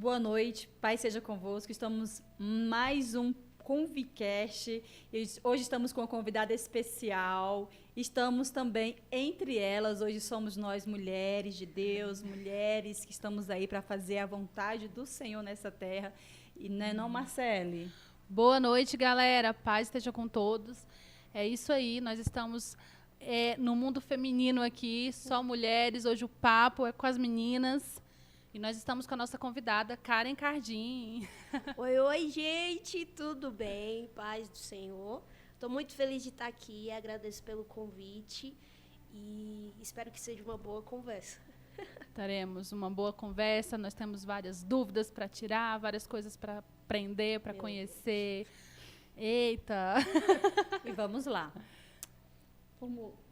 Boa noite, Paz seja convosco. Estamos mais um Convicast. Hoje estamos com uma convidada especial. Estamos também entre elas. Hoje somos nós, mulheres de Deus, mulheres que estamos aí para fazer a vontade do Senhor nessa terra. E não, Marcele? Boa noite, galera. Paz esteja com todos. É isso aí, nós estamos no mundo feminino aqui, só mulheres. Hoje o papo é com as meninas. E nós estamos com a nossa convidada, Karen Cardim. Oi, gente, tudo bem? Paz do Senhor. Estou muito feliz de estar aqui, agradeço pelo convite e espero que seja uma boa conversa. Teremos uma boa conversa, nós temos várias dúvidas para tirar, várias coisas para aprender, para conhecer. Eita! E vamos lá.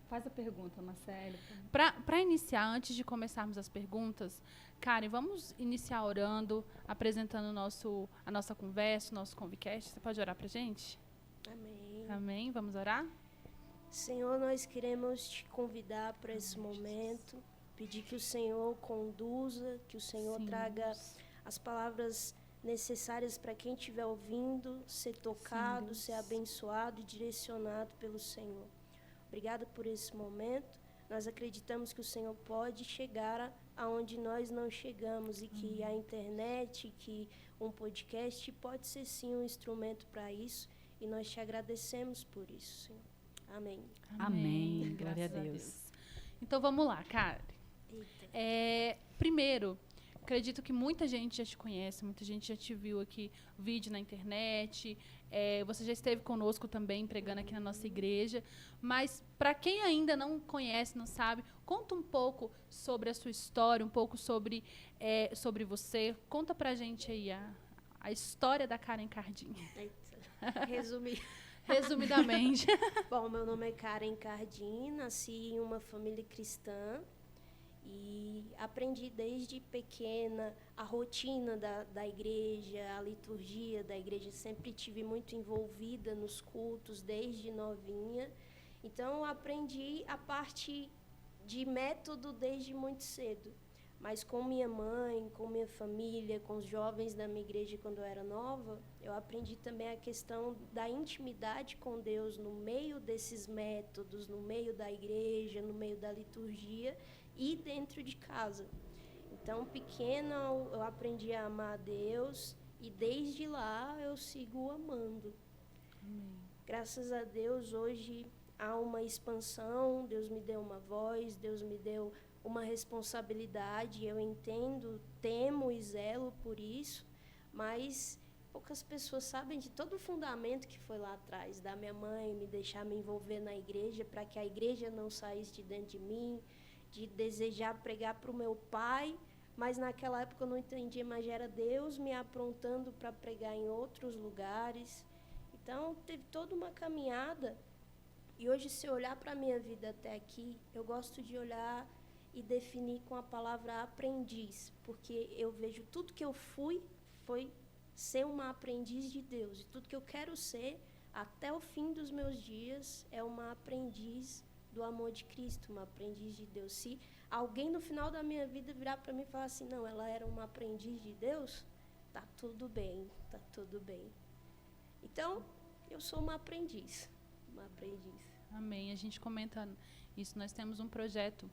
Faz a pergunta, Marcele. Para iniciar, antes de começarmos as perguntas, Karen, vamos iniciar orando, apresentando a nossa conversa, o nosso Convicast. Você pode orar para a gente? Amém. Amém. Vamos orar? Senhor, nós queremos te convidar para esse momento, pedir que o Senhor conduza, que o Senhor traga as palavras necessárias para quem estiver ouvindo, ser tocado, ser abençoado e direcionado pelo Senhor. Obrigada por esse momento. Nós acreditamos que o Senhor pode chegar aonde nós não chegamos e que a internet, que um podcast pode ser sim um instrumento para isso. E nós te agradecemos por isso, Senhor. Amém. Amém. Glória a Deus. Então vamos lá, Karen. Primeiro, acredito que muita gente já te conhece, muita gente já te viu aqui, vídeo na internet. Você já esteve conosco também, pregando aqui na nossa igreja. Mas, para quem ainda não conhece, não sabe, conta um pouco sobre a sua história, um pouco sobre você. Conta pra gente aí a história da Karen Cardim. Resumidamente. Bom, meu nome é Karen Cardim, nasci em uma família cristã. E aprendi desde pequena a rotina da igreja, a liturgia da igreja. Sempre tive muito envolvida nos cultos, desde novinha. Então, eu aprendi a parte de método desde muito cedo. Mas com minha mãe, com minha família, com os jovens da minha igreja quando eu era nova, eu aprendi também a questão da intimidade com Deus no meio desses métodos, no meio da igreja, no meio da liturgia e dentro de casa. Então, pequena, eu aprendi a amar a Deus e desde lá eu sigo amando. Amém. Graças a Deus, hoje há uma expansão, Deus me deu uma voz, Deus me deu uma responsabilidade, eu entendo, temo e zelo por isso, mas poucas pessoas sabem de todo o fundamento que foi lá atrás, da minha mãe me deixar me envolver na igreja para que a igreja não saísse de dentro de mim, de desejar pregar para o meu pai, mas naquela época eu não entendia, mas era Deus me aprontando para pregar em outros lugares. Então, teve toda uma caminhada. E hoje, se eu olhar para a minha vida até aqui, eu gosto de olhar e definir com a palavra aprendiz, porque eu vejo tudo que eu foi ser uma aprendiz de Deus. E tudo que eu quero ser, até o fim dos meus dias, é uma aprendiz do amor de Cristo, uma aprendiz de Deus. Se alguém no final da minha vida virar para mim e falar assim, não, ela era uma aprendiz de Deus, tá tudo bem, tá tudo bem. Então, eu sou uma aprendiz. Amém. A gente comenta isso, nós temos um projeto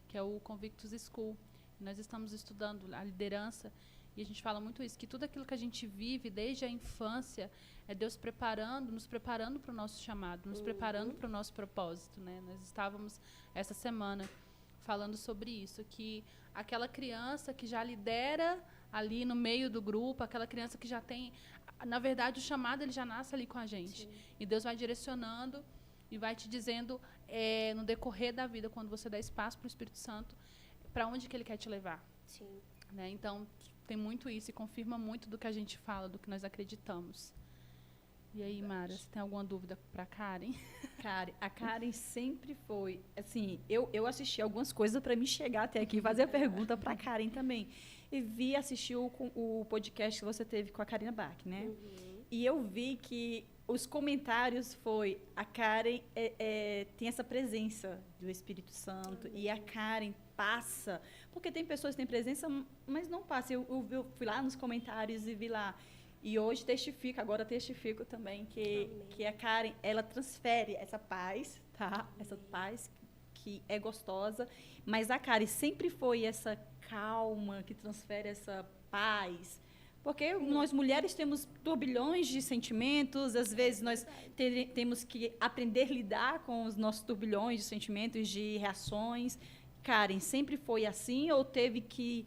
que é o Convictus School. Nós estamos estudando a liderança e a gente fala muito isso, que tudo aquilo que a gente vive desde a infância é Deus nos preparando para o nosso chamado, nos preparando para o nosso propósito, né? Nós estávamos essa semana falando sobre isso, que aquela criança que já lidera ali no meio do grupo, aquela criança que já tem, na verdade, o chamado ele já nasce ali com a gente. Sim. E Deus vai direcionando e vai te dizendo no decorrer da vida, quando você dá espaço para o Espírito Santo, para onde que ele quer te levar. Sim. Né? Então, tem muito isso e confirma muito do que a gente fala, do que nós acreditamos. E aí, Mara, você tem alguma dúvida para a Karen? A Karen sempre foi, assim, eu assisti algumas coisas para me chegar até aqui e fazer a pergunta para a Karen também. E assistir o podcast que você teve com a Karina Bach, né? E eu vi que os comentários foi, a Karen tem essa presença do Espírito Santo e a Karen passa Porque tem pessoas que têm presença, mas não passa. Eu fui lá nos comentários e vi lá. E hoje agora testifico também que a Karen, ela transfere essa paz, tá? Essa paz que é gostosa, mas a Karen sempre foi essa calma que transfere essa paz. Porque nós mulheres temos turbilhões de sentimentos, às vezes nós temos que aprender a lidar com os nossos turbilhões de sentimentos, de reações. Karen, sempre foi assim ou teve que,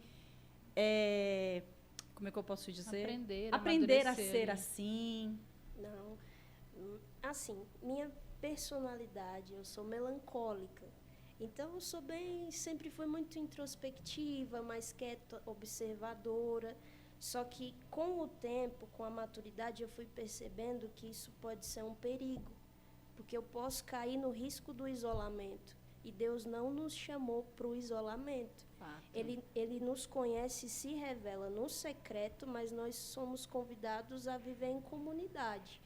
como é que eu posso dizer? Aprender a ser assim? Não, assim, minha personalidade, eu sou melancólica. Então, eu sempre fui muito introspectiva, mais quieta, observadora. Só que, com o tempo, com a maturidade, eu fui percebendo que isso pode ser um perigo. Porque eu posso cair no risco do isolamento. E Deus não nos chamou para o isolamento. Ele nos conhece e se revela no secreto, mas nós somos convidados a viver em comunidade.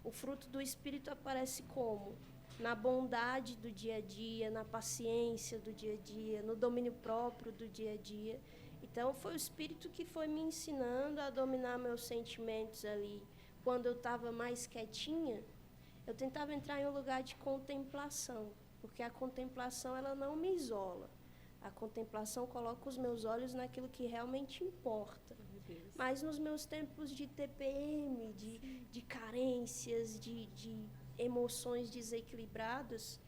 O fruto do Espírito aparece como? Na bondade do dia a dia, na paciência do dia a dia, no domínio próprio do dia a dia. Então, foi o Espírito que foi me ensinando a dominar meus sentimentos ali. Quando eu estava mais quietinha, eu tentava entrar em um lugar de contemplação, porque a contemplação ela não me isola. A contemplação coloca os meus olhos naquilo que realmente importa. Mas nos meus tempos de TPM, de carências, de emoções desequilibradas,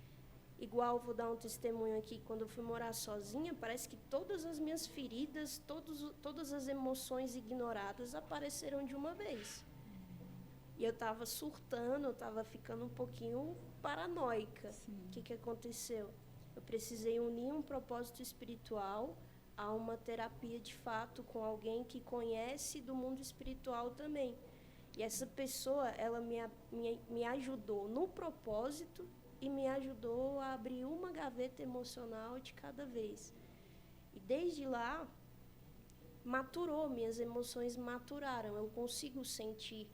igual, vou dar um testemunho aqui, quando eu fui morar sozinha, parece que todas as minhas feridas, todas as emoções ignoradas apareceram de uma vez. E eu estava surtando, eu estava ficando um pouquinho paranoica. O que aconteceu? Eu precisei unir um propósito espiritual a uma terapia de fato com alguém que conhece do mundo espiritual também. E essa pessoa, ela me ajudou no propósito e me ajudou a abrir uma gaveta emocional de cada vez. E desde lá, minhas emoções maturaram. Eu consigo sentir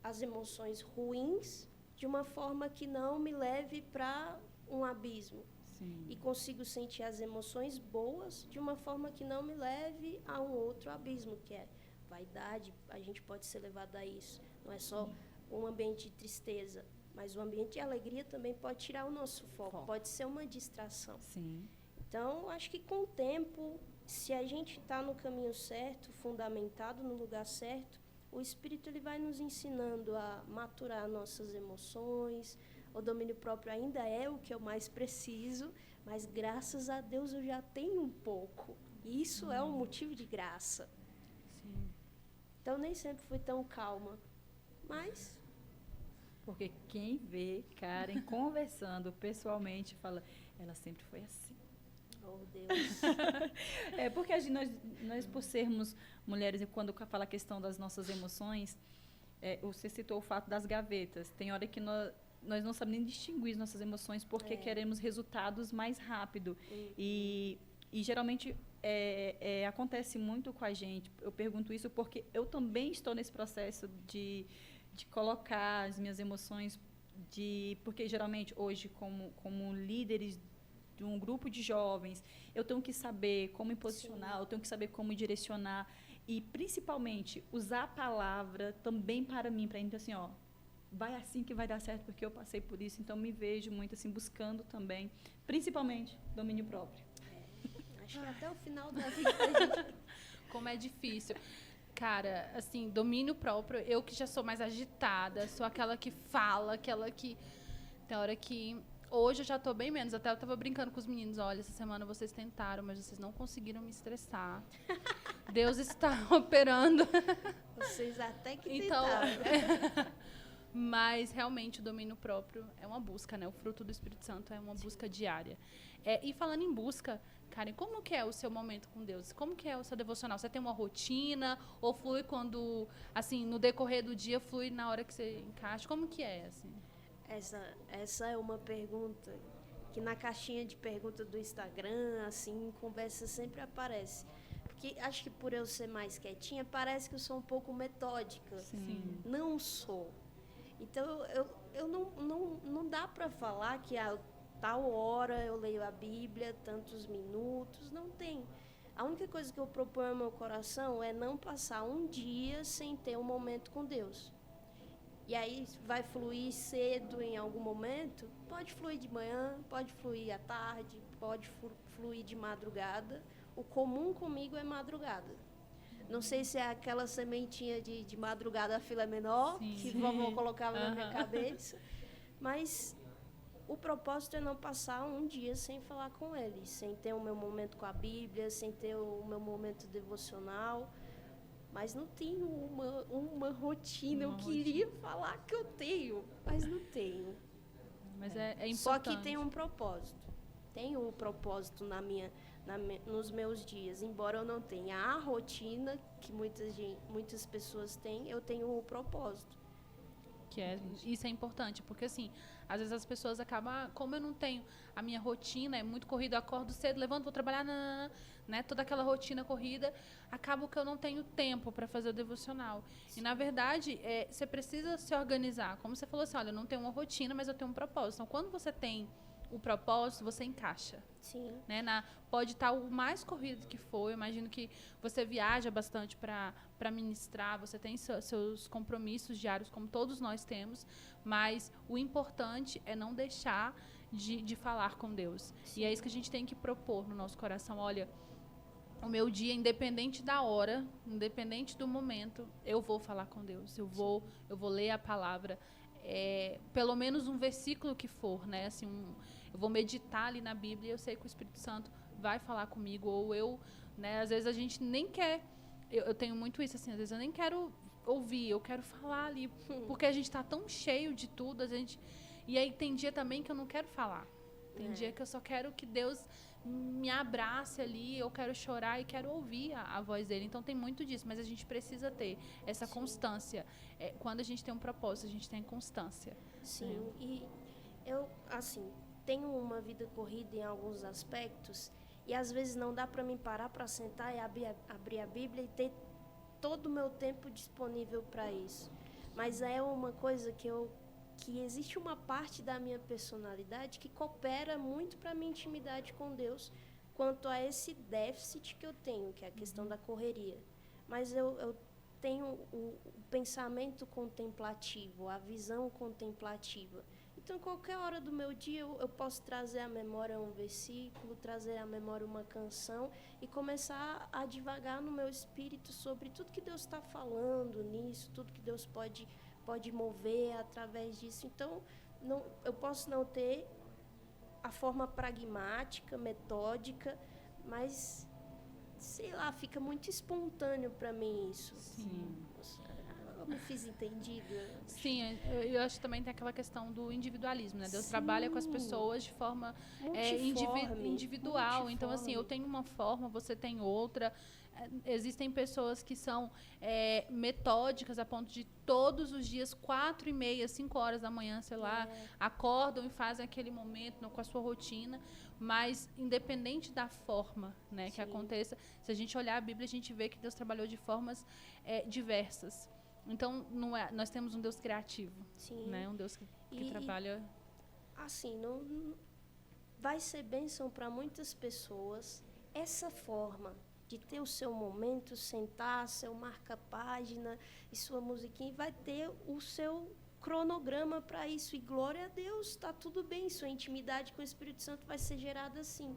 as emoções ruins de uma forma que não me leve para um abismo. Sim. E consigo sentir as emoções boas de uma forma que não me leve a um outro abismo, que é vaidade. A gente pode ser levado a isso. Não é só um ambiente de tristeza, mas o ambiente de alegria também pode tirar o nosso foco. Pode ser uma distração. Sim. Então, acho que com o tempo, se a gente está no caminho certo, fundamentado no lugar certo, o Espírito ele vai nos ensinando a maturar nossas emoções. O domínio próprio ainda é o que eu mais preciso, mas graças a Deus eu já tenho um pouco. E isso é um motivo de graça. Sim. Então, nem sempre fui tão calma, mas... Porque quem vê Karen conversando pessoalmente fala, ela sempre foi assim. Oh, Deus. Porque nós, por sermos mulheres, e quando fala a questão das nossas emoções, você citou o fato das gavetas. Tem hora que nós não sabemos nem distinguir as nossas emoções porque queremos resultados mais rápido. E geralmente acontece muito com a gente. Eu pergunto isso porque eu também estou nesse processo de colocar as minhas emoções, porque geralmente hoje, como líderes de um grupo de jovens, eu tenho que saber como me posicionar, eu tenho que saber como direcionar e, principalmente, usar a palavra também para mim, para então assim, vai assim que vai dar certo, porque eu passei por isso, então me vejo muito assim, buscando também, principalmente, domínio próprio. Acho que até o final da vida a gente... Como é difícil. Cara, assim, domínio próprio, eu que já sou mais agitada, sou aquela que fala, aquela que... Tem hora que... Hoje eu já tô bem menos, até eu tava brincando com os meninos, olha, essa semana vocês tentaram, mas vocês não conseguiram me estressar. Deus está operando. Vocês até que então, tentaram. Mas, realmente, o domínio próprio é uma busca, né? O fruto do Espírito Santo é uma busca diária. E falando em busca, Karen, como que é o seu momento com Deus? Como que é o seu devocional? Você tem uma rotina? Ou flui quando, assim, no decorrer do dia, flui na hora que você encaixa? Como que é, assim? Essa é uma pergunta que na caixinha de pergunta do Instagram, assim, conversa sempre aparece. Porque acho que por eu ser mais quietinha, parece que eu sou um pouco metódica. Sim. Não sou. Então, eu não dá para falar que a tal hora eu leio a Bíblia, tantos minutos, não tem. A única coisa que eu proponho ao meu coração é não passar um dia sem ter um momento com Deus. E aí vai fluir cedo em algum momento? Pode fluir de manhã, pode fluir à tarde, pode fluir de madrugada. O comum comigo é madrugada. Não sei se é aquela sementinha de madrugada filé menor, que vovó colocava na minha cabeça, mas o propósito é não passar um dia sem falar com ele, sem ter o meu momento com a Bíblia, sem ter o meu momento devocional. Mas não tenho uma rotina. Eu queria falar que eu tenho, mas não tenho. Mas é importante. Só que tem um propósito. Tenho um propósito nos meus dias. Embora eu não tenha a rotina que muitas pessoas têm, eu tenho um propósito. Isso é importante, porque assim, às vezes as pessoas acabam, como eu não tenho a minha rotina, é muito corrido, eu acordo cedo, levanto, vou trabalhar, né, toda aquela rotina corrida, acaba que eu não tenho tempo para fazer o devocional. Sim. E na verdade, você precisa se organizar. Como você falou assim, olha, eu não tenho uma rotina, mas eu tenho um propósito. Então, quando você tem o propósito, você encaixa. Sim. Né? Pode estar o mais corrido que for. Eu imagino que você viaja bastante para ministrar, você tem seus compromissos diários, como todos nós temos, mas o importante é não deixar de falar com Deus. Sim. E é isso que a gente tem que propor no nosso coração. Olha, o meu dia, independente da hora, independente do momento, eu vou falar com Deus. Eu vou ler a palavra. Pelo menos um versículo que for, né? Assim, eu vou meditar ali na Bíblia e eu sei que o Espírito Santo vai falar comigo, ou né? Às vezes a gente nem quer, eu tenho muito isso, assim, às vezes eu nem quero ouvir, eu quero falar ali, porque a gente está tão cheio de tudo, e aí tem dia também que eu não quero falar, tem dia que eu só quero que Deus me abrace ali, eu quero chorar e quero ouvir a voz dele. Então tem muito disso, mas a gente precisa ter essa constância. Quando a gente tem um propósito, a gente tem constância. Sim, e eu, assim, tenho uma vida corrida em alguns aspectos e às vezes não dá para mim parar para sentar e abrir a Bíblia e ter todo o meu tempo disponível para isso. Mas é uma coisa que existe uma parte da minha personalidade que coopera muito para a minha intimidade com Deus quanto a esse déficit que eu tenho, que é a questão da correria. Mas eu tenho o pensamento contemplativo, a visão contemplativa. Então, qualquer hora do meu dia, eu posso trazer à memória um versículo, trazer à memória uma canção e começar a divagar no meu espírito sobre tudo que Deus está falando nisso, tudo que Deus pode mover através disso. Então, eu posso não ter a forma pragmática, metódica, mas, sei lá, fica muito espontâneo para mim isso. Sim. Eu me fiz entendida. Sim, eu acho que também tem aquela questão do individualismo, né? Deus trabalha com as pessoas de forma individual. Então, assim, eu tenho uma forma, você tem outra. Existem pessoas que são metódicas a ponto de todos os dias, 4h30, 5 horas da manhã, sei lá, acordam e fazem aquele momento com a sua rotina, mas independente da forma, né, que aconteça, se a gente olhar a Bíblia, a gente vê que Deus trabalhou de formas diversas. Então, nós temos um Deus criativo, né? Um Deus que trabalha... Assim, não vai ser bênção para muitas pessoas essa forma de ter o seu momento, sentar, seu marca-página e sua musiquinha, vai ter o seu cronograma para isso. E glória a Deus, está tudo bem, sua intimidade com o Espírito Santo vai ser gerada assim.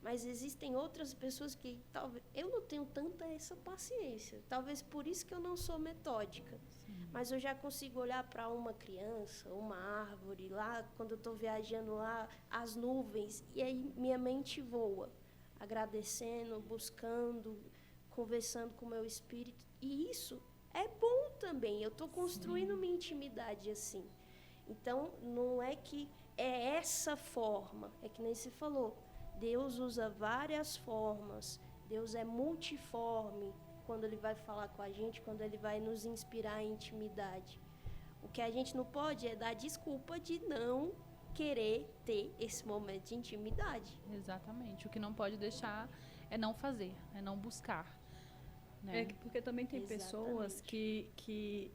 Mas existem outras pessoas que talvez eu não tenho tanta essa paciência. Talvez por isso que eu não sou metódica. Sim. Mas eu já consigo olhar para uma criança, uma árvore, lá quando eu estou viajando lá, as nuvens, e aí minha mente voa, agradecendo, buscando, conversando com o meu espírito. E isso é bom também. Eu estou construindo minha intimidade assim. Então, não é que é essa forma, é que nem você falou. Deus usa várias formas, Deus é multiforme quando Ele vai falar com a gente, quando Ele vai nos inspirar em intimidade. O que a gente não pode é dar desculpa de não querer ter esse momento de intimidade. Exatamente. O que não pode deixar é não fazer, é não buscar. Né? Porque também tem pessoas que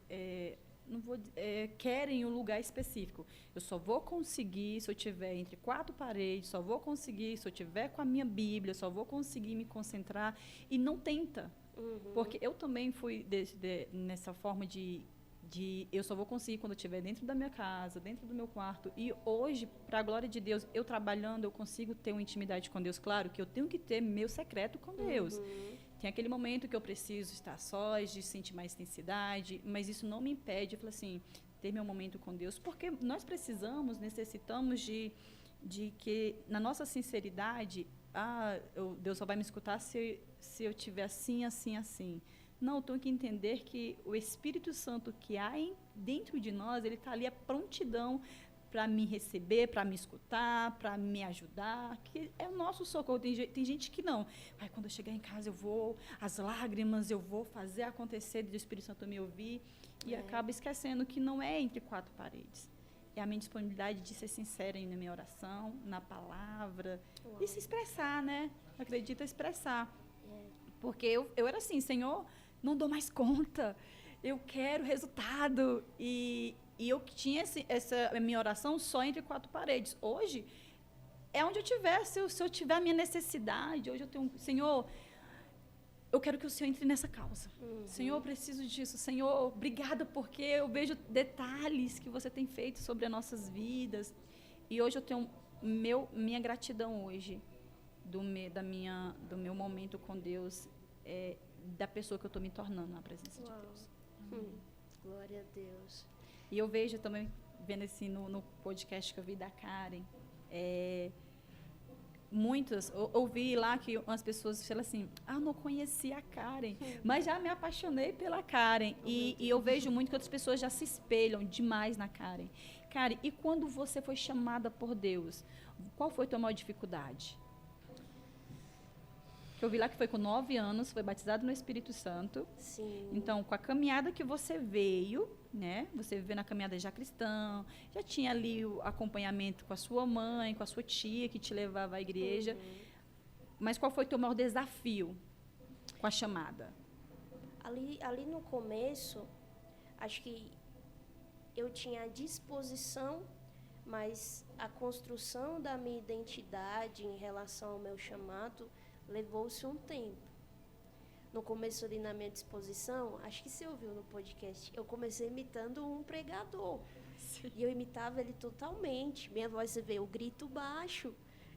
querem um lugar específico. Eu só vou conseguir se eu estiver entre quatro paredes, só vou conseguir se eu estiver com a minha Bíblia, só vou conseguir me concentrar. E não tenta. Porque eu também fui nessa forma de eu só vou conseguir quando eu estiver dentro da minha casa, dentro do meu quarto. E hoje, para a glória de Deus, eu trabalhando, eu consigo ter uma intimidade com Deus. Claro que eu tenho que ter meu secreto com Deus. Tem aquele momento que eu preciso estar sós, de sentir mais intensidade, mas isso não me impede, eu falo assim, ter meu momento com Deus, porque nós necessitamos de que, na nossa sinceridade, Deus só vai me escutar se eu estiver assim, assim, assim. Não, eu tenho que entender que o Espírito Santo que há dentro de nós, ele está ali à prontidão para me receber, para me escutar, para me ajudar, que é o nosso socorro. Tem gente que não. Quando eu chegar em casa, eu vou, as lágrimas, eu vou fazer acontecer, do Espírito Santo me ouvir, e acaba esquecendo que não é entre quatro paredes. É a minha disponibilidade de ser sincera na minha oração, na palavra, e se expressar, né? Acredita expressar. Porque eu era assim, Senhor, não dou mais conta, eu quero resultado. E eu tinha essa minha oração só entre quatro paredes. Hoje, é onde eu estiver, se eu tiver a minha necessidade, hoje eu tenho, Senhor, eu quero que o Senhor entre nessa causa. Senhor, eu preciso disso. Senhor, obrigada, porque eu vejo detalhes que você tem feito sobre as nossas vidas. E hoje eu tenho minha gratidão hoje, do meu momento com Deus, da pessoa que eu estou me tornando na presença de Deus. Glória a Deus. E eu vejo também, vendo assim no podcast que eu vi da Karen, muitas, ouvi lá que umas pessoas falam assim, não conhecia a Karen, mas já me apaixonei pela Karen. E eu vejo muito que outras pessoas já se espelham demais na Karen. Karen, e quando você foi chamada por Deus, qual foi a tua maior dificuldade? Eu vi lá que foi com 9 anos, foi batizado no Espírito Santo. Sim. Então, com a caminhada que você veio, né? Você viveu na caminhada já cristã, já tinha ali o acompanhamento com a sua mãe, com a sua tia, que te levava à igreja. Mas qual foi o teu maior desafio com a chamada? Ali no começo, acho que eu tinha a disposição, mas a construção da minha identidade em relação ao meu chamado levou-se um tempo. No começo ali na minha disposição, acho que você ouviu no podcast, eu comecei imitando um pregador. Sim. E eu imitava ele totalmente. Minha voz, você vê, eu grito baixo.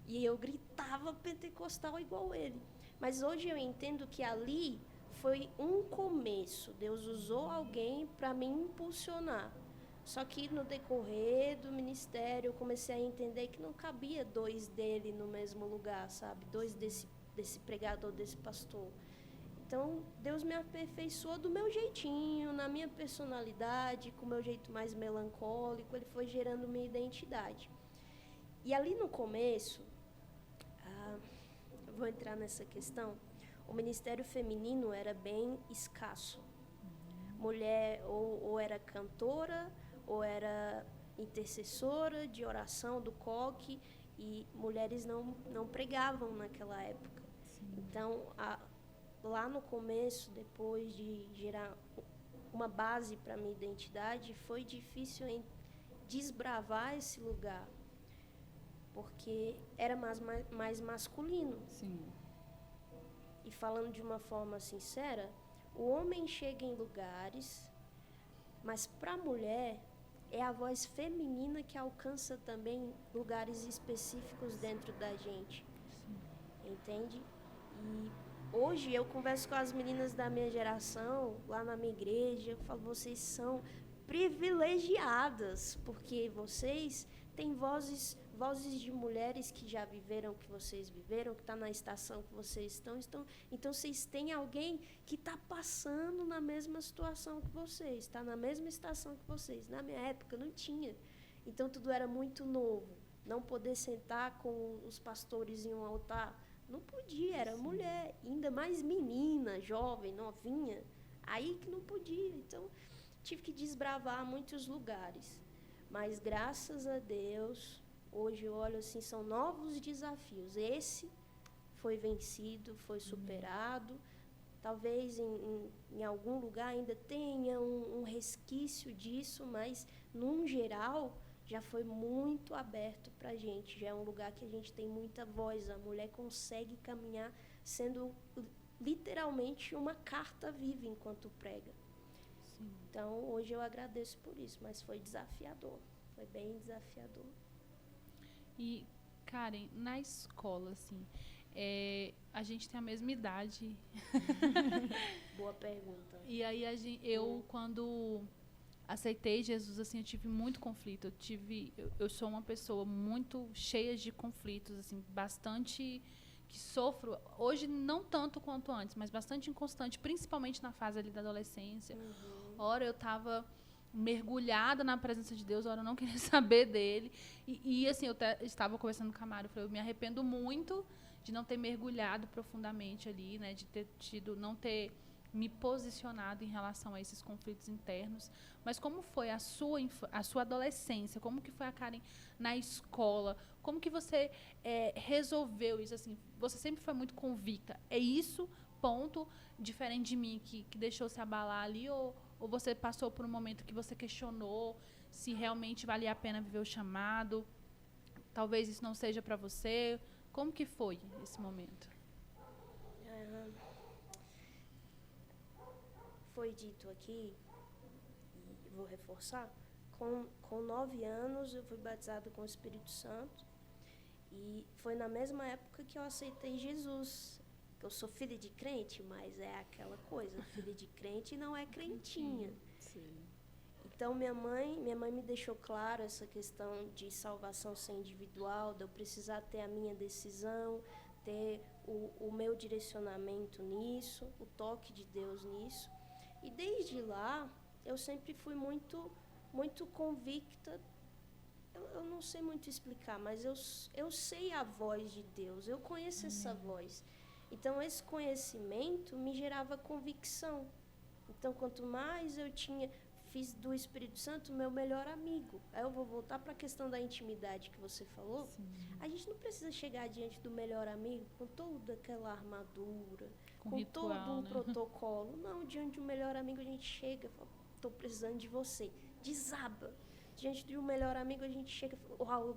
E eu gritava pentecostal igual ele. Mas hoje eu entendo que ali foi um começo. Deus usou alguém para me impulsionar. Só que no decorrer do ministério, eu comecei a entender que não cabia 2 dele no mesmo lugar, sabe? 2 desse pregador, desse pastor. Então, Deus me aperfeiçoou do meu jeitinho, na minha personalidade, com o meu jeito mais melancólico, ele foi gerando minha identidade. E ali no começo, eu vou entrar nessa questão, o ministério feminino era bem escasso. Mulher ou era cantora, ou era intercessora de oração do coque, e mulheres não pregavam naquela época. Então, lá no começo, depois de gerar uma base para a minha identidade, foi difícil desbravar esse lugar, porque era mais masculino. Sim. E falando de uma forma sincera, o homem chega em lugares, mas para a mulher é a voz feminina que alcança também lugares específicos dentro da gente. Sim. Entende? E hoje eu converso com as meninas da minha geração, lá na minha igreja, eu falo, vocês são privilegiadas, porque vocês têm vozes de mulheres que já viveram o que vocês viveram, que está na estação que vocês estão. Então, vocês têm alguém que está passando na mesma situação que vocês, está na mesma estação que vocês. Na minha época, não tinha. Então, tudo era muito novo. Não poder sentar com os pastores em um altar, não podia, era mulher, ainda mais menina, jovem, novinha, aí que não podia. Então, tive que desbravar muitos lugares. Mas, graças a Deus, hoje eu olho assim, são novos desafios. Esse foi vencido, foi superado. Talvez em algum lugar ainda tenha um resquício disso, mas, num geral, já foi muito aberto para a gente. Já é um lugar que a gente tem muita voz. A mulher consegue caminhar sendo literalmente uma carta viva enquanto prega. Sim. Então, hoje eu agradeço por isso, mas foi desafiador. Foi bem desafiador. E, Karen, na escola, assim, a gente tem a mesma idade. Boa pergunta. E aí, quando aceitei Jesus, assim, eu tive muito conflito. Eu sou uma pessoa muito cheia de conflitos, assim, bastante que sofro. Hoje, não tanto quanto antes, mas bastante inconstante, principalmente na fase ali da adolescência. Ora, eu estava mergulhada na presença de Deus, ora, eu não queria saber dele. E assim, eu estava conversando com a Mari, eu falei, eu me arrependo muito de não ter mergulhado profundamente ali, né, de ter não ter me posicionado em relação a esses conflitos internos. Mas como foi a sua adolescência? Como que foi a Karen na escola? Como que você resolveu isso? Assim, você sempre foi muito convicta. É isso, ponto, diferente de mim, que deixou se abalar ali? Ou você passou por um momento que você questionou se realmente valia a pena viver o chamado? Talvez isso não seja para você. Como que foi esse momento? Foi dito aqui, e vou reforçar, com 9 anos eu fui batizada com o Espírito Santo, e foi na mesma época que eu aceitei Jesus. Eu sou filha de crente, mas é aquela coisa, filha de crente não é crentinha. Sim. Então minha mãe me deixou claro essa questão de salvação ser individual, de eu precisar ter a minha decisão, ter o meu direcionamento nisso, o toque de Deus nisso. E desde lá, eu sempre fui muito convicta. Eu não sei muito explicar, mas eu sei a voz de Deus, eu conheço essa voz. Então, esse conhecimento me gerava convicção. Então, quanto mais eu fiz do Espírito Santo meu melhor amigo. Aí eu vou voltar para a questão da intimidade que você falou. Sim. A gente não precisa chegar diante do melhor amigo com toda aquela armadura, com ritual, todo um né? protocolo. Não, diante do melhor amigo a gente chega e fala, estou precisando de você. Desaba. Diante de um melhor amigo a gente chega e fala, uau,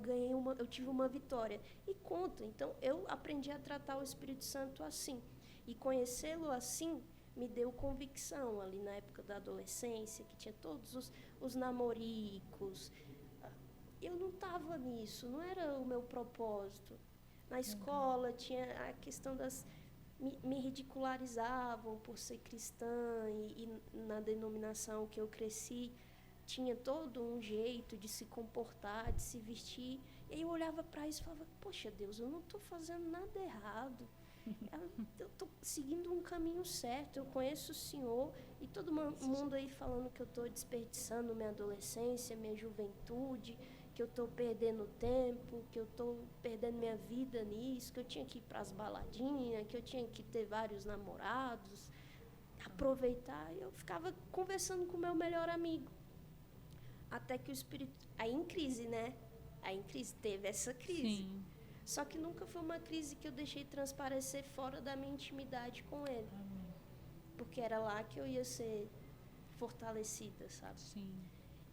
eu tive uma vitória. E conta. Então, eu aprendi a tratar o Espírito Santo assim. E conhecê-lo assim me deu convicção ali na época da adolescência, que tinha todos os namoricos. Eu não estava nisso, não era o meu propósito. Na escola tinha a questão me ridicularizavam por ser cristã e na denominação que eu cresci tinha todo um jeito de se comportar, de se vestir. E aí eu olhava para isso e falava, poxa Deus, eu não estou fazendo nada errado. Eu estou seguindo um caminho certo, eu conheço o Senhor, e todo mundo aí falando que eu estou desperdiçando minha adolescência, minha juventude, que eu estou perdendo tempo, que eu estou perdendo minha vida nisso, que eu tinha que ir para as baladinhas, que eu tinha que ter vários namorados, aproveitar. E eu ficava conversando com o meu melhor amigo. Até que o Espírito... Aí em crise, né? Aí em crise, teve essa crise. Sim. Só que nunca foi uma crise que eu deixei transparecer fora da minha intimidade com ele. Amém. Porque era lá que eu ia ser fortalecida, sabe? Sim.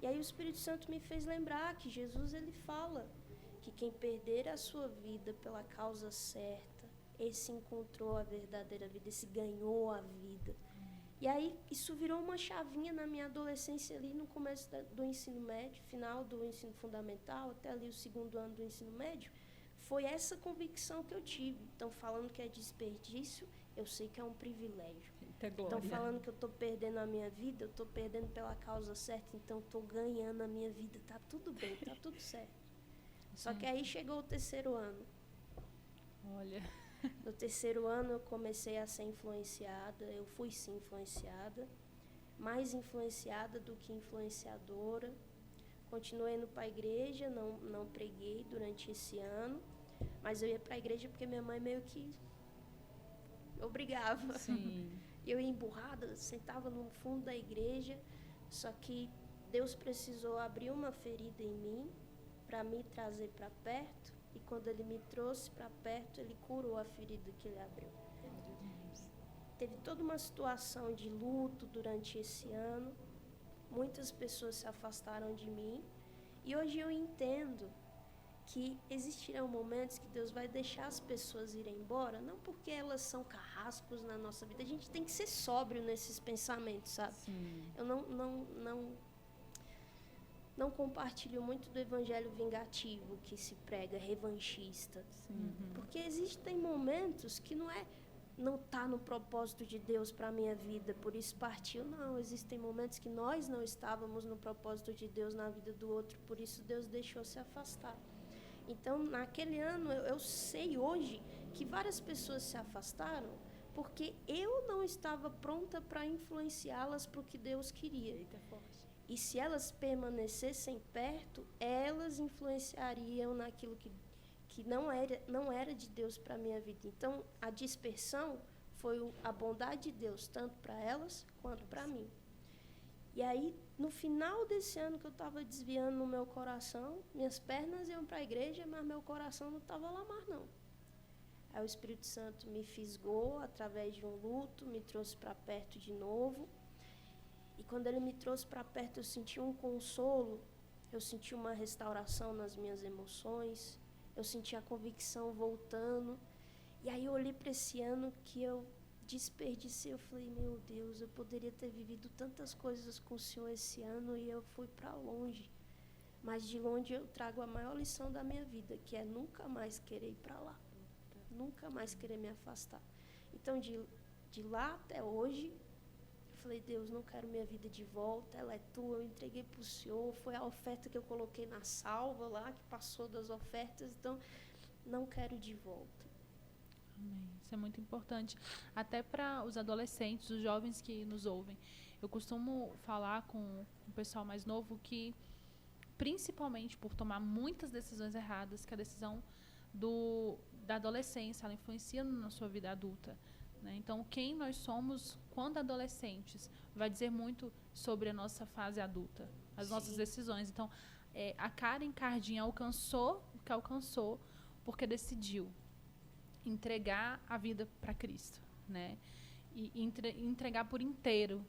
E aí o Espírito Santo me fez lembrar que Jesus, ele fala que quem perder a sua vida pela causa certa, esse encontrou a verdadeira vida, esse ganhou a vida. E aí isso virou uma chavinha na minha adolescência ali no começo do ensino médio, final do ensino fundamental, até ali o 2º ano do ensino médio. Foi essa convicção que eu tive. Então, falando que é desperdício, eu sei que é um privilégio. Então, falando que eu estou perdendo a minha vida, eu estou perdendo pela causa certa, então estou ganhando a minha vida. Tá tudo bem, tá tudo certo. Só que aí chegou o 3º ano. Olha. No 3º ano eu comecei a ser influenciada, eu fui sim influenciada, mais influenciada do que influenciadora. Continuei indo para a igreja, não preguei durante esse ano, mas eu ia para a igreja porque minha mãe meio que obrigava. Sim. Eu ia emburrada, sentava no fundo da igreja, só que Deus precisou abrir uma ferida em mim para me trazer para perto, e quando Ele me trouxe para perto, Ele curou a ferida que Ele abriu. teve toda uma situação de luto durante esse ano. Muitas pessoas se afastaram de mim. E hoje eu entendo que existirão momentos que Deus vai deixar as pessoas irem embora, não porque elas são carrascos na nossa vida. A gente tem que ser sóbrio nesses pensamentos, sabe? Sim. Eu não compartilho muito do evangelho vingativo que se prega, revanchista. Sim. Porque existem momentos que não está no propósito de Deus para a minha vida, por isso partiu. Não, existem momentos que nós não estávamos no propósito de Deus na vida do outro, por isso Deus deixou se afastar. Então, naquele ano, eu sei hoje que várias pessoas se afastaram porque eu não estava pronta para influenciá-las para o que Deus queria. Eita, forte. E se elas permanecessem perto, elas influenciariam naquilo que não era de Deus para a minha vida. Então, a dispersão foi a bondade de Deus, tanto para elas quanto para mim. E aí, no final desse ano que eu estava desviando no meu coração, minhas pernas iam para a igreja, mas meu coração não estava lá mais, não. Aí o Espírito Santo me fisgou através de um luto, me trouxe para perto de novo. E quando ele me trouxe para perto, eu senti um consolo, eu senti uma restauração nas minhas emoções, eu senti a convicção voltando. E aí eu olhei para esse ano que eu desperdicei, eu falei, meu Deus, eu poderia ter vivido tantas coisas com o Senhor esse ano e eu fui para longe. Mas de longe eu trago a maior lição da minha vida, que é nunca mais querer ir para lá. Nunca mais querer me afastar. Então, de lá até hoje, eu falei, Deus, não quero minha vida de volta, ela é tua, eu entreguei para o Senhor, foi a oferta que eu coloquei na salva lá, que passou das ofertas, então, não quero de volta. Amém. Isso é muito importante. Até para os adolescentes, os jovens que nos ouvem. Eu costumo falar com o pessoal mais novo que, principalmente por tomar muitas decisões erradas, que a decisão da adolescência, ela influencia na sua vida adulta. Né? Então, quem nós somos quando adolescentes vai dizer muito sobre a nossa fase adulta, as nossas decisões. Então, a Karen Cardin alcançou o que alcançou porque decidiu entregar a vida para Cristo, né? E entregar por inteiro.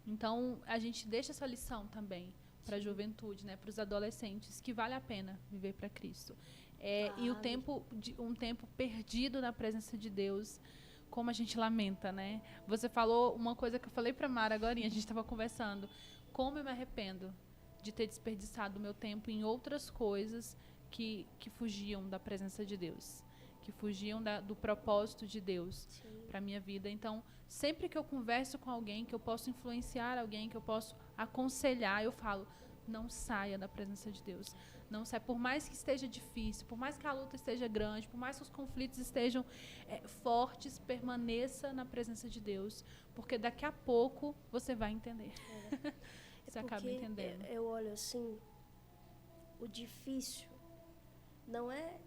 Então, a gente deixa essa lição também para a juventude, né? Para os adolescentes, que vale a pena viver para Cristo. E um tempo perdido na presença de Deus, como a gente lamenta, né? Você falou uma coisa que eu falei para Mara agora, a gente estava conversando. Como eu me arrependo de ter desperdiçado o meu tempo em outras coisas que fugiam da presença de Deus, que fugiam do propósito de Deus para a minha vida. Então, sempre que eu converso com alguém, que eu posso influenciar alguém, que eu posso aconselhar, eu falo, não saia da presença de Deus. Não saia, por mais que esteja difícil, por mais que a luta esteja grande, por mais que os conflitos estejam fortes, permaneça na presença de Deus, porque daqui a pouco você vai entender. Você acaba entendendo. Eu olho assim, o difícil não é